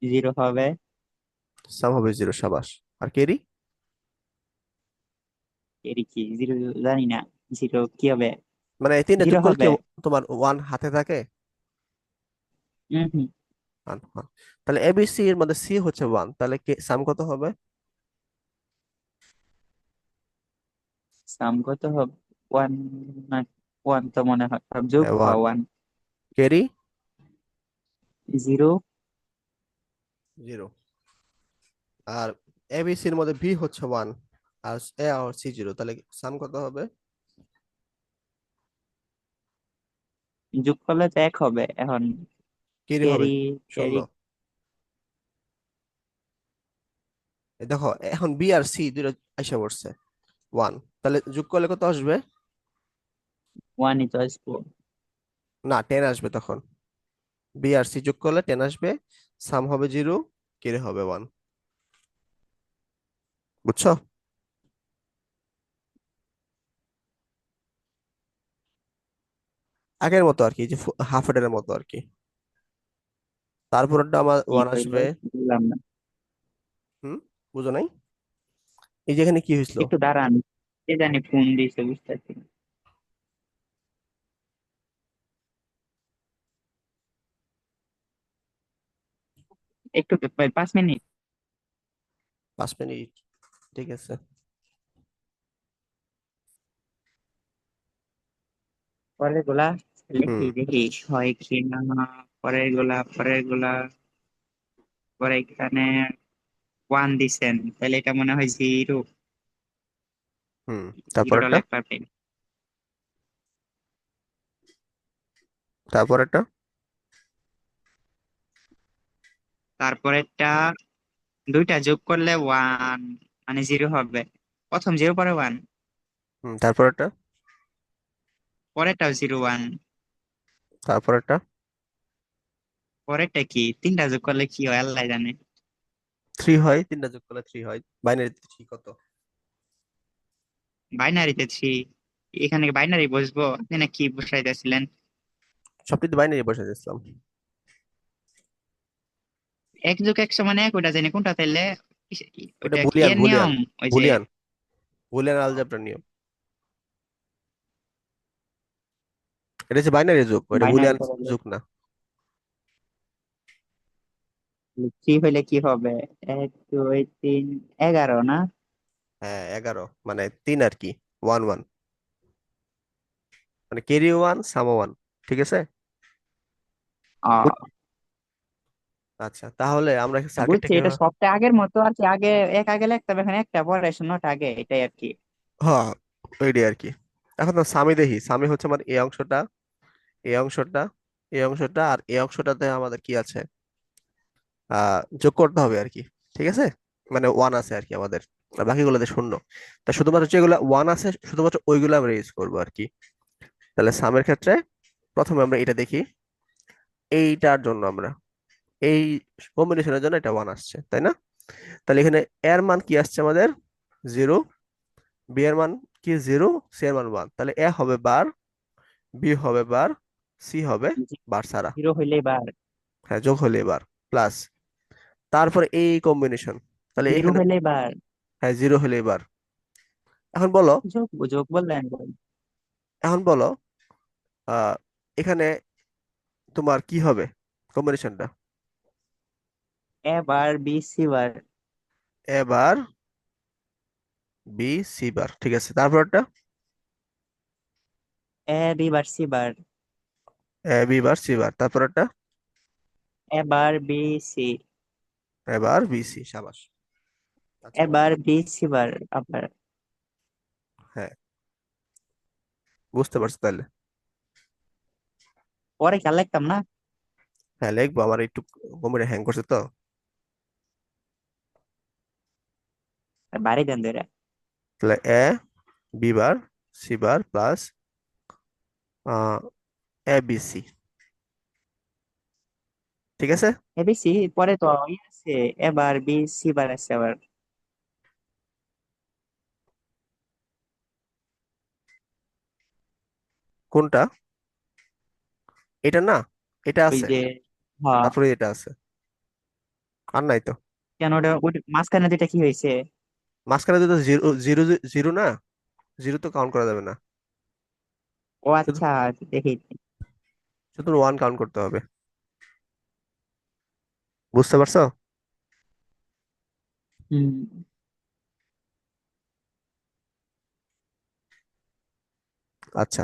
জিরো হবে। সাম হবে জিরো, সাবাস। আর ক্যারি? এর কি জিরো? জানি না। জিরো কি হবে? মানে এই তিনটা জিরো যোগ করলে কি হবে। তোমার ওয়ান হাতে থাকে? Hmm hmm. One one. তাহলে এবিসি এর মধ্যে সি হচ্ছে ওয়ান, তাহলে সাম কত হবে? সাম কত হবে? ওয়ান, ওয়ান তো মনে হয় সব যোগ one. One. Carry zero. Zero. আর এবিসি এর মধ্যে বি হচ্ছে ওয়ান, আর এ আর সি জিরো, তাহলে সাম কত হবে? যোগ করলে তো এক হবে এখন। ক্যারি হবে ক্যারি, শূন্য। ক্যারি। এই দেখো এখন বি আর সি দুটো আইসা পড়ছে ওয়ান, তাহলে যোগ করলে কত আসবে? ওয়ানই তো আসবো। না, টেন আসবে তখন। বি আর সি যোগ করলে টেন আসবে, সাম হবে জিরো, ক্যারি হবে ওয়ান। বুঝছো? আগের মতো আর কি, যে হাফ এডের মতো আর কি। তারপরটা আমার কি ওয়ান হইলো আসবে। বুঝলাম না। হুম, বুঝো নাই? এই যে এখানে কি হয়েছিল? একটু দাঁড়ান, কে জানি ফোন দিছে বুঝতেছি না। একটু 5 মিনিট। 5 মিনিট, ঠিক আছে। পরের গুলা হুম। লিখি দেখি হয় কি না। পরের গুলা পরে এখানে ওয়ান দিছেন, তাহলে এটা মনে হয় জিরো। হুম, জিরোটা তারপরেরটা। লেখা পারবেন। তারপরেরটা। তারপরেরটা দুইটা যোগ করলে ওয়ান, মানে জিরো হবে। প্রথম জিরো পরে ওয়ান, হুম, তারপরেরটা। পরেরটাও জিরো ওয়ান। তারপরেরটা। পরেরটা কি তিনটা যোগ করলে কি হয় আল্লাহ জানে। থ্রি হয়, তিনটা যোগ করলে থ্রি হয়। বাইনারিতে থ্রি কত? বাইনারিতে থ্রি। এখানে বাইনারি বসবো, আপনি না কি বসাইতেছিলেন? সবটি তো বাইনারি বসে দিয়েছিলাম। এক যোগ একশো মানে এক, ওটা জানি কোনটা তাইলে। ওটা ওটা কি বুলিয়ান, এর বুলিয়ান, নিয়ম? ওই যে বুলিয়ান, বুলিয়ান আলজেব্রার নিয়ম। এটা হচ্ছে বাইনারি যোগ, এটা বাইনারি বুলিয়ান করে যোগ না। থ্রি হইলে কি হবে? এক, দুই, তিন, 11 না? হ্যাঁ, 11, মানে তিন আর কি, ওয়ান ওয়ান, মানে ক্যারি ওয়ান সাম ওয়ান। ঠিক আছে। আহ আচ্ছা, তাহলে আমরা সার্কিটটা বুঝছি, এটা কিভাবে? সবটা আগের মতো আর কি। আগে এক আগে লিখতে হবে, এখন একটা পরে শূন্যটা আগে, এটাই আর কি। হ্যাঁ, ওইটাই আর কি। এখন তো সামি দেখি, সামি হচ্ছে আমার এই অংশটা, এই অংশটা, এই অংশটা, আর এই অংশটাতে আমাদের কি আছে, যোগ করতে হবে আর কি। ঠিক আছে, মানে ওয়ান আছে আর কি আমাদের, আর বাকিগুলোতে শূন্য। তা শুধুমাত্র যেগুলো ওয়ান আছে শুধুমাত্র ওইগুলো আমরা ইউজ করবো আর কি। তাহলে সামের ক্ষেত্রে প্রথমে আমরা এটা দেখি, এইটার জন্য আমরা এই কম্বিনেশনের জন্য এটা ওয়ান আসছে, তাই না? তাহলে এখানে এর মান কি আসছে আমাদের? জিরো। বি এর মান কি? জিরো। সি এর মান ওয়ান, তাহলে এ হবে বার, বি হবে বার, সি হবে বার ছাড়া। জিরো হইলেই বার। হ্যাঁ, যোগ হলে বার, প্লাস, তারপরে এই কম্বিনেশন। তাহলে জিরো এখানে, হইলেই বার। হ্যাঁ, জিরো হলে বার। এখন বলো, যোগ যোগ বললেন। এখন বলো, আহ এখানে তোমার কি হবে কম্বিনেশনটা? এ বার বি সি বার। এ বার, বি, সি বার, ঠিক আছে। তারপরটা এ বি বার সি বার। এ বি বার, সি বার, তারপরটা এ বার বি সি। এ বার, বি, সি, সাবাস। আচ্ছা এ বলো। বার বি সি বার আবার। হ্যাঁ, বুঝতে পারছো তাহলে? পরে খেয়াল রাখতাম না। হ্যাঁ, লিখবো, আমার একটু কম্পিউটার হ্যাং করছে তো। বাড়ি দেন ধরে। তাহলে A B bar, C bar, plus A B C, ঠিক আছে। এ বি সি পরে তো ই আছে। এবার বি সি বার আছে আবার। কোনটা? এটা না, এটা ওই আছে, যে, হ্যাঁ। তারপরে এটা আছে, আর নাই তো। কেন ওটা মাঝখানে দুইটা কি হয়েছে? মাঝখানে দুটো জিরো, জিরো, জিরো না, জিরো তো কাউন্ট করা যাবে না। ও শুধু আচ্ছা, দেখি। শুধু ওয়ান কাউন্ট করতে হবে। বুঝতে পারছো? হুম। আচ্ছা,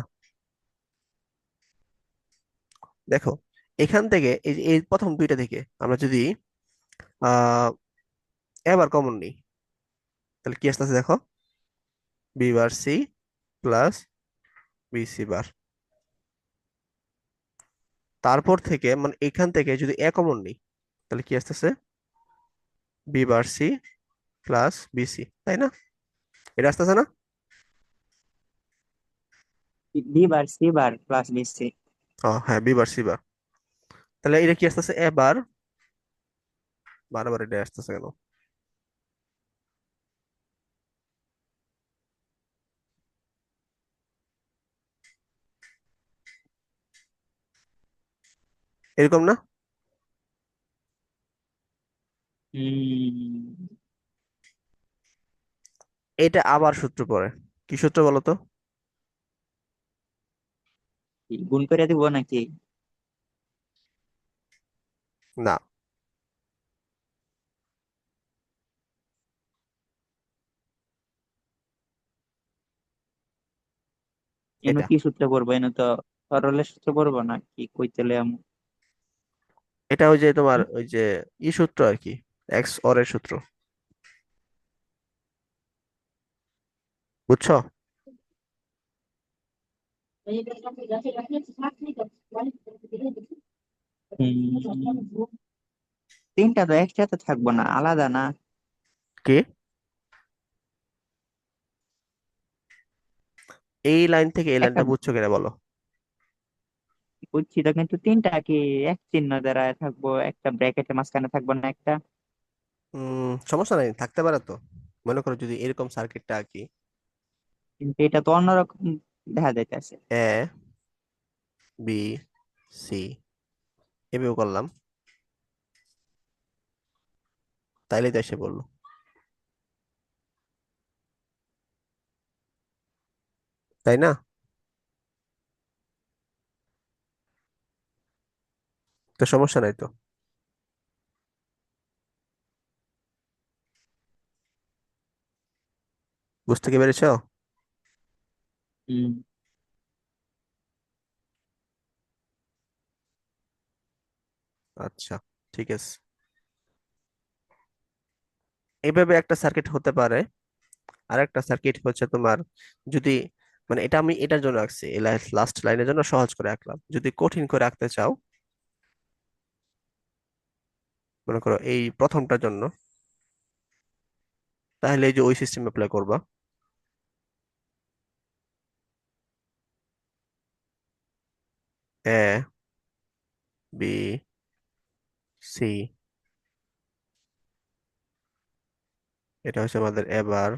দেখো এখান থেকে এই প্রথম দুইটা থেকে আমরা যদি আহ এবার কমন নিই, তাহলে কি আসতেছে দেখো, B bar C plus B C bar. তারপর থেকে মানে এখান থেকে যদি এ কমন নিই, তাহলে কি আসতেছে, B bar C plus B C, তাই না? এটা আসতেছে না? B bar C bar plus B C. হ্যাঁ, বি বার সি বার। তাহলে এটা কি আসতেছে, এ বার, বারবার এটা আসতেছে কেন? এরকম না? হুম। এটা আবার সূত্র পড়ে, কি সূত্র বলো তো? গুণ করে দিব নাকি? না, এনো এটা কি সূত্র পড়বো? এনো তো সরলের সূত্র পড়বো না কি কইতেলে আমি। এটা ওই যে তোমার ওই যে ই সূত্র আর কি, এক্স অর এর সূত্র, বুঝছো? তিনটা তো একসাথে থাকবো না, আলাদা না? কি, এই লাইন থেকে এই একটা লাইনটা বুঝছো কিনা বলো? বুঝছি তো, কিন্তু তিনটা কি এক চিহ্ন দ্বারা থাকবো? একটা ব্র্যাকেটের মাঝখানে থাকবো না একটা? সমস্যা নাই, থাকতে পারে তো। মনে করো যদি এরকম সার্কিটটা আঁকি, কিন্তু এটা তো অন্যরকম দেখা যাইতেছে। এ বি সি এভাবে করলাম, তাইলে তো এসে বললো, তাই না? তো সমস্যা নাই তো। বুঝতে কি পেরেছো? হম। আচ্ছা, ঠিক আছে। এইভাবে একটা সার্কিট হতে পারে। আর একটা সার্কিট হচ্ছে তোমার, যদি মানে এটা আমি এটার জন্য আঁকছি, এই লাস্ট লাইনের জন্য সহজ করে আঁকলাম, যদি কঠিন করে আঁকতে চাও, মনে করো এই প্রথমটার জন্য, তাহলে এই যে ওই সিস্টেম অ্যাপ্লাই করবা, এ বি সি, এটা হচ্ছে আমাদের এবার,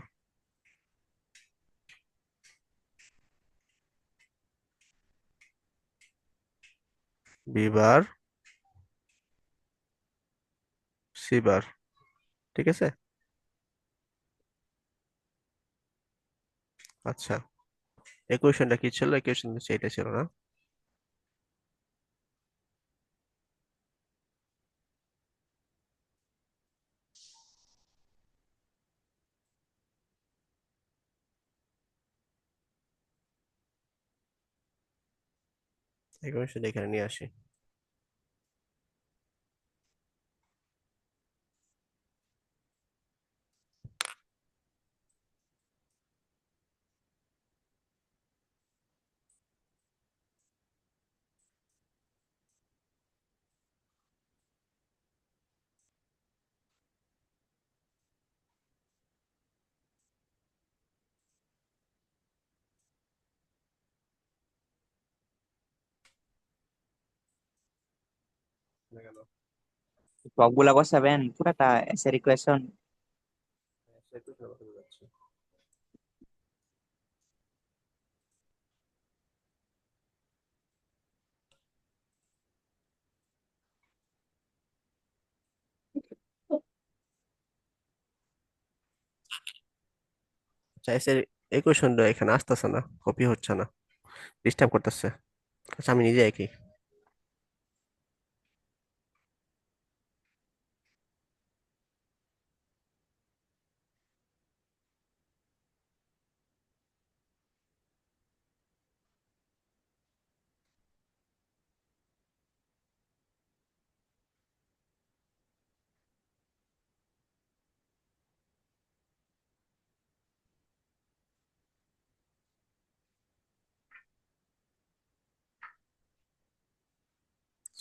বি বার, সি বার, ঠিক আছে। আচ্ছা, ইকুয়েশনটা কি ছিল? ইকুয়েশন এটা ছিল না? ইকুয়েশন এখানে নিয়ে আসি। গেল। সবগুলা বসাবেন পুরাটা এসের ইকুয়েশন? আচ্ছা, এর ইকুয়েশনটা এখানে আসতেছে না, কপি হচ্ছে না, ডিস্টার্ব করতেছে। আচ্ছা, আমি নিজে একই।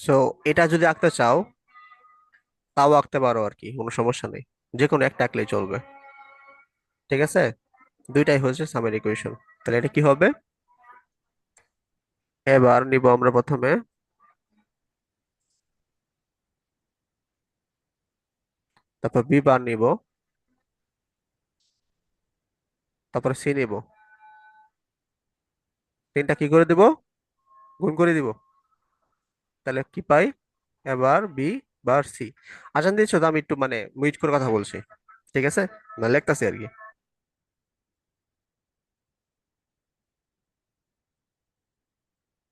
সো এটা যদি আঁকতে চাও তাও আঁকতে পারো আর কি, কোনো সমস্যা নেই, যে কোনো একটা আঁকলেই চলবে। ঠিক আছে, দুইটাই হচ্ছে সামের ইকুয়েশন। তাহলে এটা কি হবে? এবার নিব আমরা প্রথমে, তারপর বি বার নিব, তারপর সি নিব। তিনটা কি করে দিব? গুণ করে দিব। তাহলে কি পাই? এবার বি বার সি। আজান দিয়েছো তো, আমি একটু মানে মিউট করে কথা বলছি। ঠিক আছে, না লিখতাছি আর কি।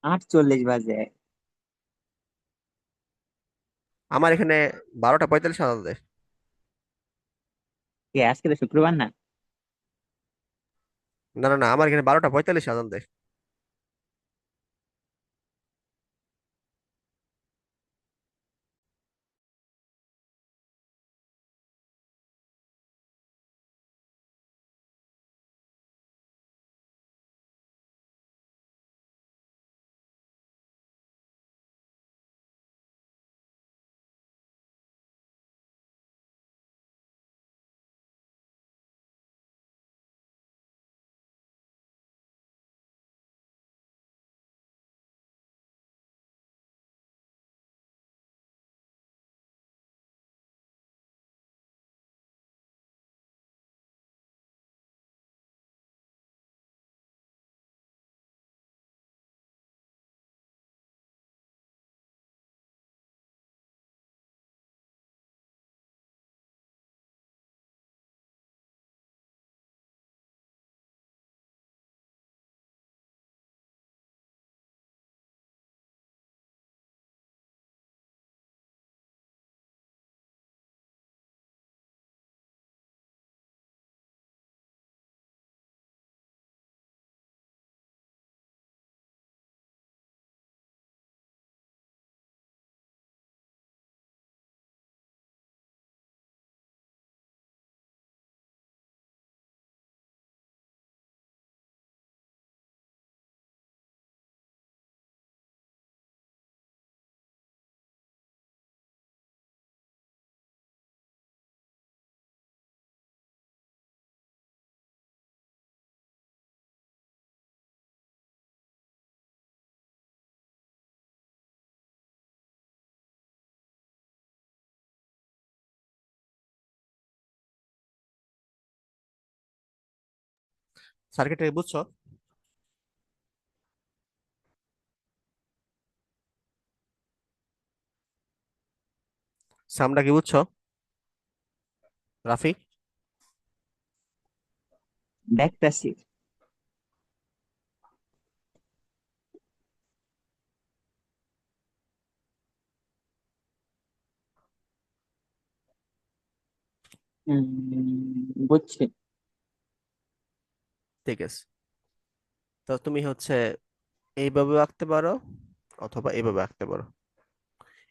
8:40 বাজে। আমার এখানে 12টা 45 আজান দেয়। কি আজকে তো শুক্রবার না? না না না, আমার এখানে 12টা 45 আজান দেয়। সার্কিটটা বুঝছো? সামটা কি বুঝছো রাফি? দেখতেছি। বুঝছি। ঠিক আছে, তো তুমি হচ্ছে এইভাবে আঁকতে পারো অথবা এইভাবে আঁকতে পারো।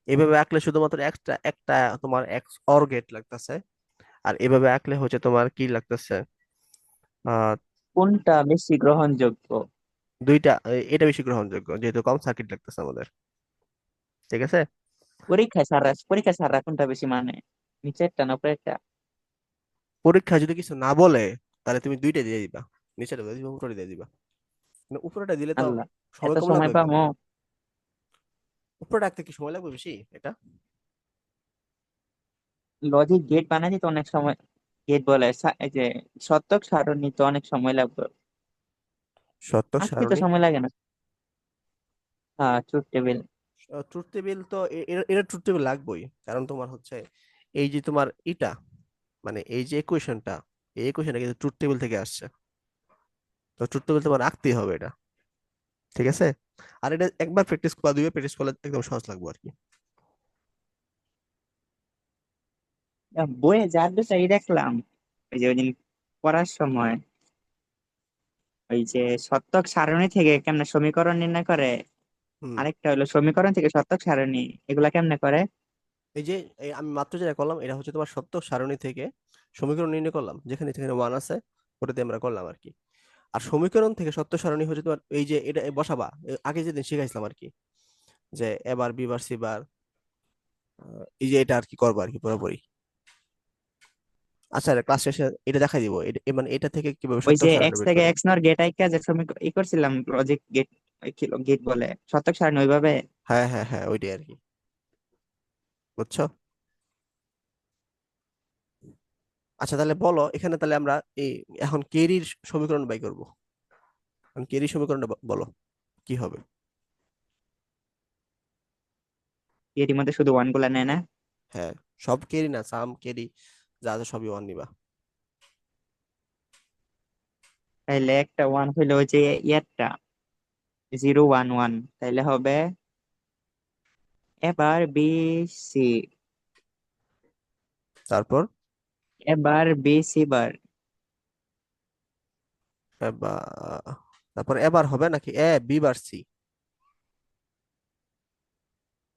এইভাবে আঁকলে শুধুমাত্র একটা একটা তোমার এক্স অর গেট লাগতেছে, আর এভাবে আঁকলে হচ্ছে তোমার কি লাগতেছে, আহ কোনটা বেশি গ্রহণযোগ্য? দুইটা। এটা বেশি গ্রহণযোগ্য যেহেতু কম সার্কিট লাগতেছে আমাদের। ঠিক আছে, পরীক্ষা ছাড়া কোনটা বেশি মানে? নিচেরটা না উপরেরটা? পরীক্ষা যদি কিছু না বলে তাহলে তুমি দুইটা দিয়ে দিবা, নিচেটা দিয়ে দিবা, উপরে দিয়ে দিবা। মানে উপরেটা দিলে তো আল্লাহ, এত সময় কম সময় লাগবে তো। পাবো? উপরে রাখতে কি সময় লাগবে বেশি এটা? লজিক গেট বানাইতে তো অনেক সময়। গেট বলে এই যে শতক সারণী তো অনেক সময় লাগবে। শর্ত আজকে তো সারণী। সময় লাগে না। হ্যাঁ, ট্রুথ টেবিল। ট্রুথ টেবিল তো এটা ট্রুথ টেবিল লাগবেই, কারণ তোমার হচ্ছে এই যে তোমার ইটা, মানে এই যে ইকুয়েশনটা, এই ইকুয়েশনটা কিন্তু ট্রুথ টেবিল থেকে আসছে। তো ট্রুথ টেবিল তোমার রাখতেই হবে এটা। ঠিক আছে, আর এটা একবার প্র্যাকটিস বা দুইবার প্র্যাকটিস করলে একদম সহজ লাগবে আর কি। বইয়ে যার দুটাই দেখলাম, ওই যে ওইদিন পড়ার সময়, ওই যে শতক সারণী থেকে কেমনে সমীকরণ নির্ণয় করে, হুম। আরেকটা হলো সমীকরণ থেকে শতক সারণী, এগুলা কেমনে করে? এই যে আমি মাত্র যেটা করলাম এটা হচ্ছে তোমার সত্য সারণী থেকে সমীকরণ নির্ণয় করলাম, যেখানে যেখানে ওয়ান আছে ওটাতে আমরা করলাম আর কি। আর সমীকরণ থেকে সত্য সারণী হচ্ছে তোমার এই যে এটা বসাবা, আগে যেদিন শিখাইছিলাম আর কি। যে এ বার বি বার সি বার, এই যে এটা আর কি করবো আর কি পুরোপুরি। আচ্ছা ক্লাস শেষে এটা দেখাই দিব, মানে এটা থেকে কিভাবে ওই সত্যক যে সারণী এক্স বের থেকে করবো। এক্স নর গেট আইকা যে ই করছিলাম লজিক গেট, গেট বলে শতক সারণী ওইভাবে। হ্যাঁ হ্যাঁ হ্যাঁ, ওইটাই আর কি, বুঝছো? আচ্ছা তাহলে বলো এখানে, তাহলে আমরা এই এখন কেরির সমীকরণ বাই করব। এখন কেরির সমীকরণটা বলো কি হবে। এর মধ্যে শুধু ওয়ান গুলা নেয় না? হ্যাঁ, সব কেরি না, সাম কেরি যা আছে সবই ওয়ান নিবা। তাইলে একটা ওয়ান হইলো ওই যে ইয়ারটা 0 1 1, তাইলে হবে এবার বি সি, তারপর এবার বি সি বার। এবার, তারপর এবার হবে নাকি এ বি বার সি?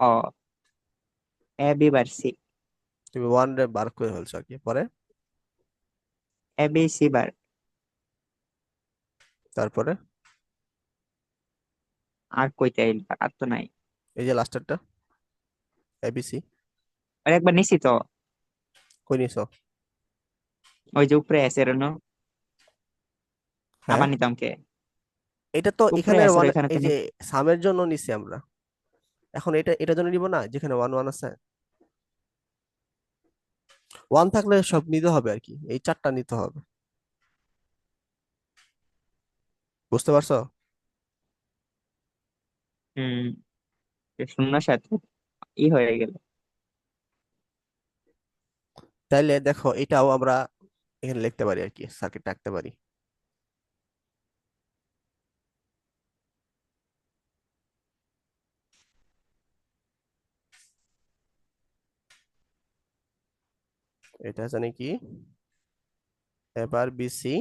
ও, এ বি বার সি, তুমি ওয়ান রে বার করে ফেলছো আর কি, পরে এ বি সি বার। তারপরে আর কইতে আইল, আর তো নাই। এই যে লাস্টারটা এবিসি, আর একবার নিছি তো, কই নিছো? ওই যে উপরে আছে এরনো, হ্যাঁ, আবার নিতাম কে? এটা তো উপরে এখানে আছে ওয়ান, ওইখানে তো এই যে সামের জন্য নিছি আমরা, এখন এটা এটার জন্য নিব না যেখানে ওয়ান ওয়ান আছে। ওয়ান থাকলে সব নিতে হবে আর কি, এই চারটা নিতে হবে, বুঝতে পারছো? হম, শূন্যর সাথে ই হয়ে গেল। তাইলে দেখো এটাও আমরা এখানে লিখতে পারি আর কি, সার্কিট রাখতে পারি। এটা জানি কি, এবার BC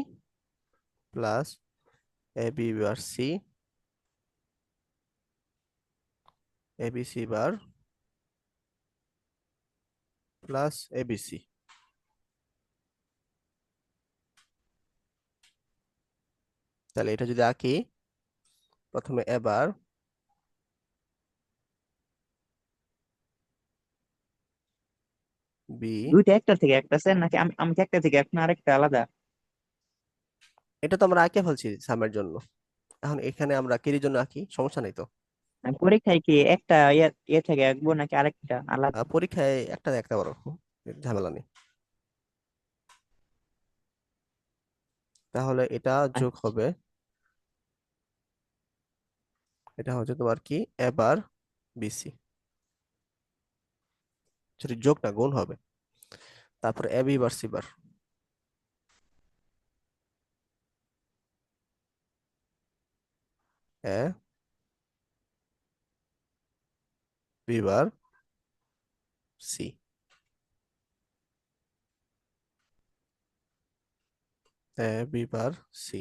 plus A B bar C, A B C bar plus A B C. তাহলে এটা যদি আঁকি, প্রথমে এবার বি, দুইটা একটা থেকে একটা আছে নাকি? আমি আমি কি একটা থেকে এখন আরেকটা আলাদা? এটা তো আমরা আঁকে ফেলছি সামের জন্য, এখন এখানে আমরা কেরির জন্য আঁকি, সমস্যা নেই তো। আমি পরীক্ষায় কি একটা ইয়ে থেকে আঁকবো নাকি আরেকটা আলাদা? পরীক্ষায় একটা দেখতে পারো, ঝামেলা নেই। তাহলে এটা যোগ আচ্ছা, হবে, এটা হচ্ছে তোমার কি এবার বিসি, সেটা যোগ না গুণ হবে। তারপর এ বি বার সি বার, এ বি বার সি, এ বি বার সি,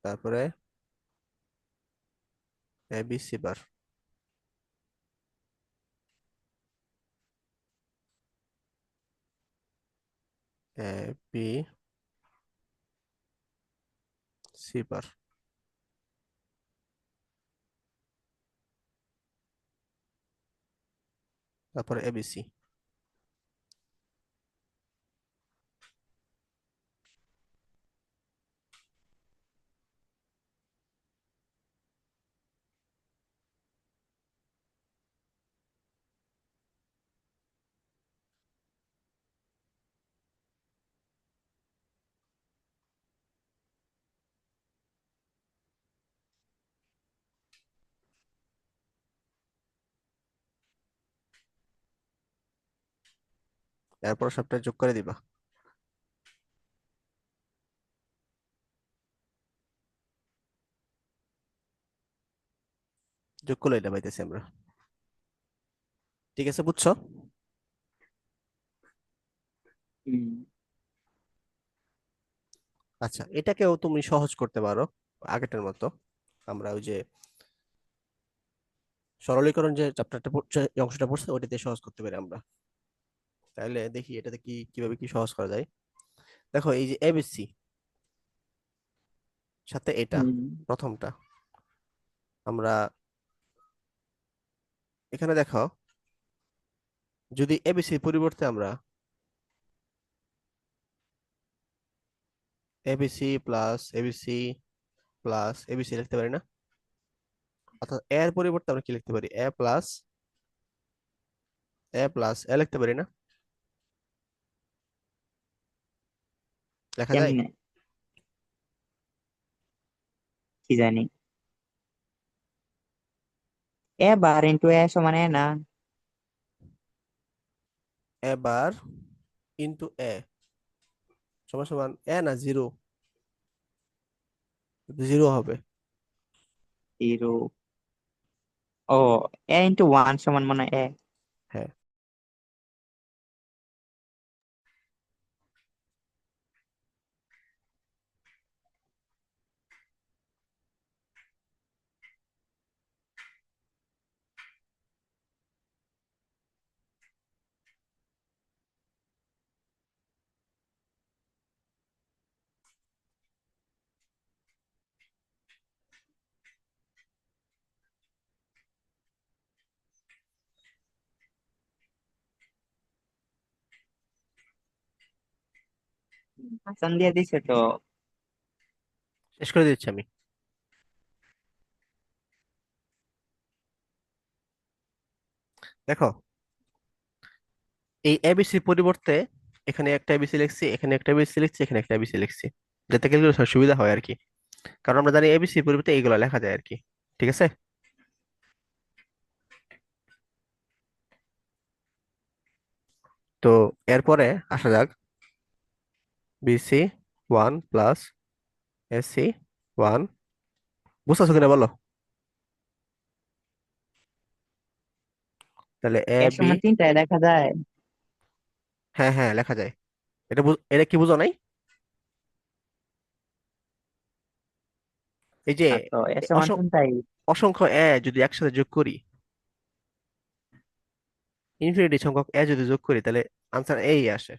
তারপরে এ বি সি বার, এ বি সি বার, তারপরে এবিসি। এরপর সবটা যোগ করে দিবা, যোগ করলে এটা পাইতেছি আমরা। ঠিক আছে, বুঝছো? হুম, আচ্ছা, এটাকেও তুমি সহজ করতে পারো আগেরটার মতো। আমরা ওই যে সরলীকরণ যে চ্যাপ্টারটা পড়ছে, এই অংশটা পড়ছে, ওইটাতে সহজ করতে পারি আমরা। তাহলে দেখি এটাতে কি কিভাবে কি সহজ করা যায়। দেখো এই যে এবিসি, সাথে এটা হুম, প্রথমটা। আমরা এখানে দেখো, যদি এবিসি পরিবর্তে আমরা ABC plus ABC plus ABC লিখতে পারি না? অর্থাৎ এর পরিবর্তে আমরা কি লিখতে পারি? এ প্লাস এ লিখতে পারি না? লেখা যায়? কেমনে কি জানি, এ বার ইন্টু এ সমান এ না? এ বার ইন্টু এ সমান সমান এ না জিরো? জিরো হবে। জিরো। ও, এ ইন্টু ওয়ান সমান মানে এ। হ্যাঁ। হাসান দিয়ে দিছে তো। শেষ করে দিচ্ছি আমি। দেখো, এই এবিসি পরিবর্তে এখানে একটা এবিসি লিখছি, এখানে একটা এবিসি লিখছি, এখানে একটা এবিসি লিখছি, যাতে ক্যালকুলেশন সুবিধা হয় আর কি। কারণ আমরা জানি এবিসি পরিবর্তে এইগুলো লেখা যায় আর কি। ঠিক আছে? তো এরপরে আসা যাক, BC one plus AC one. বুঝতেছো কিনা বলো? তাহলে এ এ বি। সমান তিনটায় দেখা যায়। হ্যাঁ হ্যাঁ, লেখা যায়। এটা কি বুঝো নাই? এই যে তো এ সমান অসংখ্য তিনটাই। অসংখ্য এ যদি একসাথে যোগ করি, ইনফিনিটি সংখ্যক এ যদি যোগ করি, তাহলে আনসার এই আসে।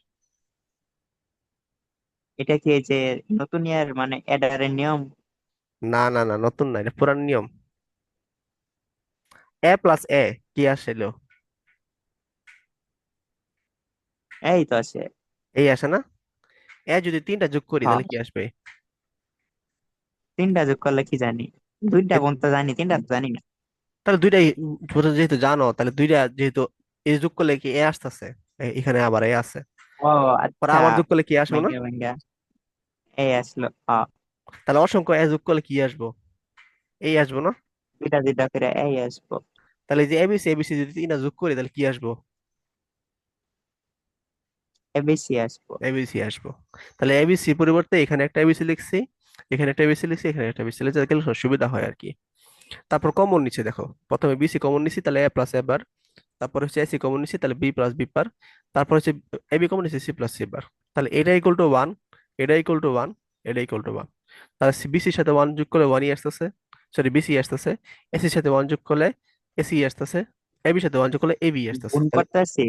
এটা কি এই যে নতুন ইয়ার মানে এডারের নিয়ম? না না না, নতুন না, এটা পুরান নিয়ম। এ প্লাস এ কি আসলো? এই তো আছে। এই আসে না? এ যদি তিনটা যোগ করি হ্যাঁ, তাহলে কি আসবে? তিনটা যোগ করলে কি জানি, দুইটা এ, গুণ তো জানি, তিনটা তো জানি না। তাহলে দুইটাই তোমরা যেহেতু জানো, তাহলে দুইটা যেহেতু এই যোগ করলে কি এ আসতেছে, এখানে আবার এ আছে, ও পরে আচ্ছা, আবার যোগ করলে কি আসবো না? ভাঙ্গা ভাঙ্গা এই আসলো। তাহলে অসংখ্য এ যোগ করলে কি আসবো? এই আসবো না? দুইটা দুইটা করে এই আসবো। তাহলে এই যে এবিসি এবিসি যদি তিনটা যোগ করি তাহলে কি আসবো? এ বেশি আসবো। এবিসি আসবো। তাহলে এবিসি পরিবর্তে এখানে একটা এবিসি লিখছি, এখানে একটা এবিসি লিখছি, এখানে একটা এবিসি লিখছি, যাতে সুবিধা হয় আর কি। তারপর কমন নিচে দেখো, প্রথমে বিসি কমন নিছি, তাহলে এ প্লাস এ বার। তারপর হচ্ছে এসি কমন নিছি, তাহলে বি প্লাস বি পার। তারপর হচ্ছে এবি কমন নিছি, সি প্লাস সি বার। তাহলে এটা ইকুয়াল টু ওয়ান, এটা ইকুয়াল টু ওয়ান, এটা ইকুয়াল টু ওয়ান। তাহলে বিসির সাথে ওয়ান যোগ করলে ওয়ানই আসতেছে, সরি বিসি আসতেছে। এসির সাথে ওয়ান যোগ করলে এসি আসতেছে, এবির সাথে ওয়ান যোগ করলে এবি আসতেছে। গুণ তাহলে করতেছি,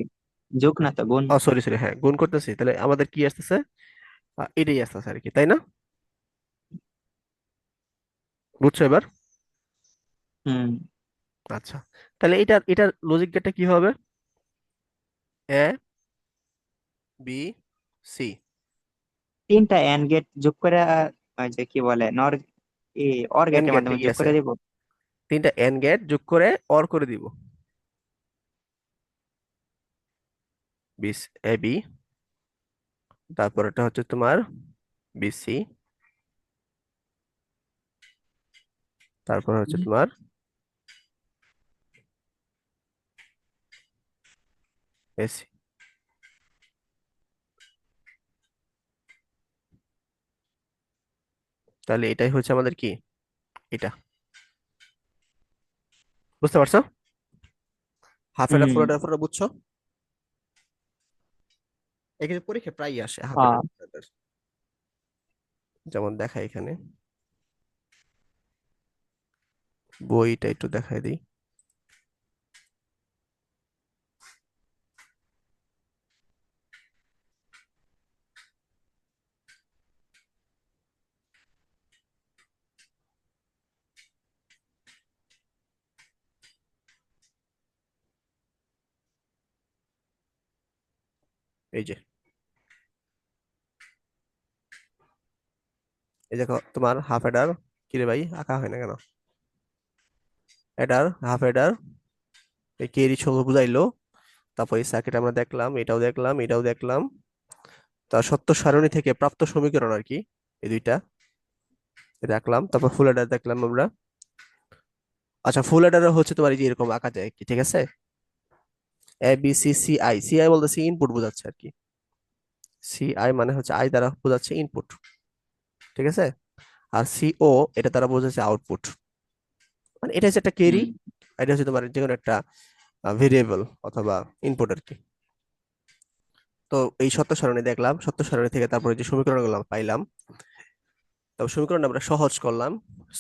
যোগ না তো গুণ। সরি সরি, হ্যাঁ গুণ করতেছি, তাহলে আমাদের কি আসতেছে? এটাই আসতেছে আর কি, তাই না? বুঝছো এবার? হুম। আচ্ছা, তাহলে এটার লজিক গেটটা কি হবে? এ বি সি। তিনটা এন্ড গেট যোগ করে ওই যে কি বলে নর, অর এন গেটের গেট মাধ্যমে ঠিকই যোগ আছে, করে দিব। তিনটা এন গেট যোগ করে অর করে দিব। বিস এ বি, তারপর এটা হচ্ছে তোমার বিসি, তারপর হচ্ছে তোমার এসি। তাহলে এটাই হচ্ছে আমাদের কি, এটা। বুঝতে পারছো? হাফ এটা হুম। ফুল এটা ফুলটা বুঝছো? এখানে পরীক্ষা প্রায়ই আসে হাফ এটা হ্যাঁ। ফুল এটার। যেমন দেখা এখানে, বইটা একটু দেখাই দিই। এই যে এই দেখো তোমার হাফ হেডার, কিরে ভাই আঁকা হয় না কেন, হেডার হাফ হেডার, এই কেরি ছবি বুঝাইলো। তারপর এই সার্কিট আমরা দেখলাম, এটাও দেখলাম, এটাও দেখলাম। তার সত্য সারণী থেকে প্রাপ্ত সমীকরণ আর কি, এই দুইটা দেখলাম। তারপর ফুল হেডার দেখলাম আমরা। আচ্ছা, ফুল হেডারও হচ্ছে তোমার এই যে এরকম আঁকা যায় কি, ঠিক আছে? A B C C I, C I বলতেছি ইনপুট বোঝাচ্ছে আর কি। সি আই মানে হচ্ছে আই দ্বারা বোঝাচ্ছে ইনপুট, ঠিক আছে? আর সি ও এটা দ্বারা বোঝাচ্ছে আউটপুট। মানে এটা হচ্ছে একটা কেরি, হুম এটা হচ্ছে তোমার যে কোনো একটা ভেরিয়েবল অথবা ইনপুট আর কি। তো এই সত্য সারণী দেখলাম, সত্য সারণী থেকে তারপরে যে সমীকরণগুলো পাইলাম, তবে সমীকরণ আমরা সহজ করলাম,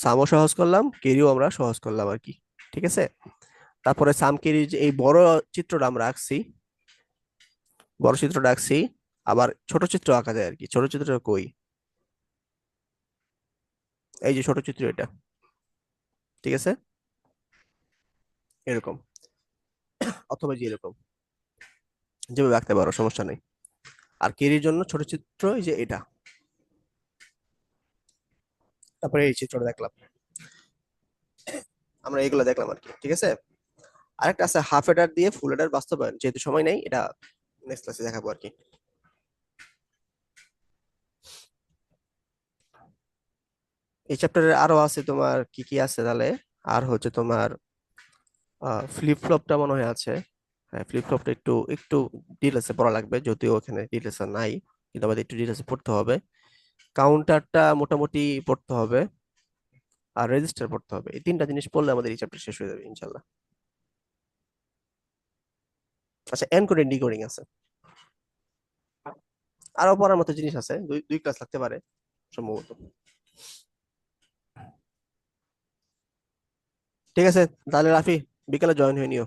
সামও সহজ করলাম, কেরিও আমরা সহজ করলাম আর কি, ঠিক আছে? তারপরে সাম কেরি যে এই বড় চিত্রটা আমরা আঁকছি, বড় চিত্রটা আঁকছি। আবার ছোট চিত্র আঁকা যায় আর কি, ছোট চিত্রটা কই, এই যে ছোট চিত্র এটা, ঠিক আছে? এরকম অথবা যে এরকম, যেভাবে আঁকতে পারো সমস্যা নেই। আর কেরির জন্য ছোট চিত্র এই যে এটা, তারপরে এই চিত্রটা দেখলাম, আমরা এগুলো দেখলাম আর কি, ঠিক আছে? আরেকটা আছে হাফ হেডার দিয়ে ফুল হেডার বাস্তবায়ন, যেহেতু সময় নেই এটা নেক্সট ক্লাসে দেখাবো আর কি। এই চ্যাপ্টারে আরো আছে তোমার কি কি আছে তাহলে, আর হচ্ছে তোমার ফ্লিপ ফ্লপটা মনে হয় আছে। হ্যাঁ, ফ্লিপ ফ্লপটা একটু একটু ডিটেলসে পড়া লাগবে, যদিও ওখানে ডিটেলস নাই, কিন্তু আমাদের একটু ডিটেলসে পড়তে হবে। কাউন্টারটা মোটামুটি পড়তে হবে, আর রেজিস্টার পড়তে হবে। এই তিনটা জিনিস পড়লে আমাদের এই চ্যাপ্টার শেষ হয়ে যাবে ইনশাল্লাহ। আচ্ছা, এনকোডিং ডিকোডিং আছে, আরো পড়ার মতো জিনিস আছে, দুই দুই ক্লাস লাগতে পারে সম্ভবত। ঠিক আছে, তাহলে রাফি বিকালে জয়েন হয়ে নিও।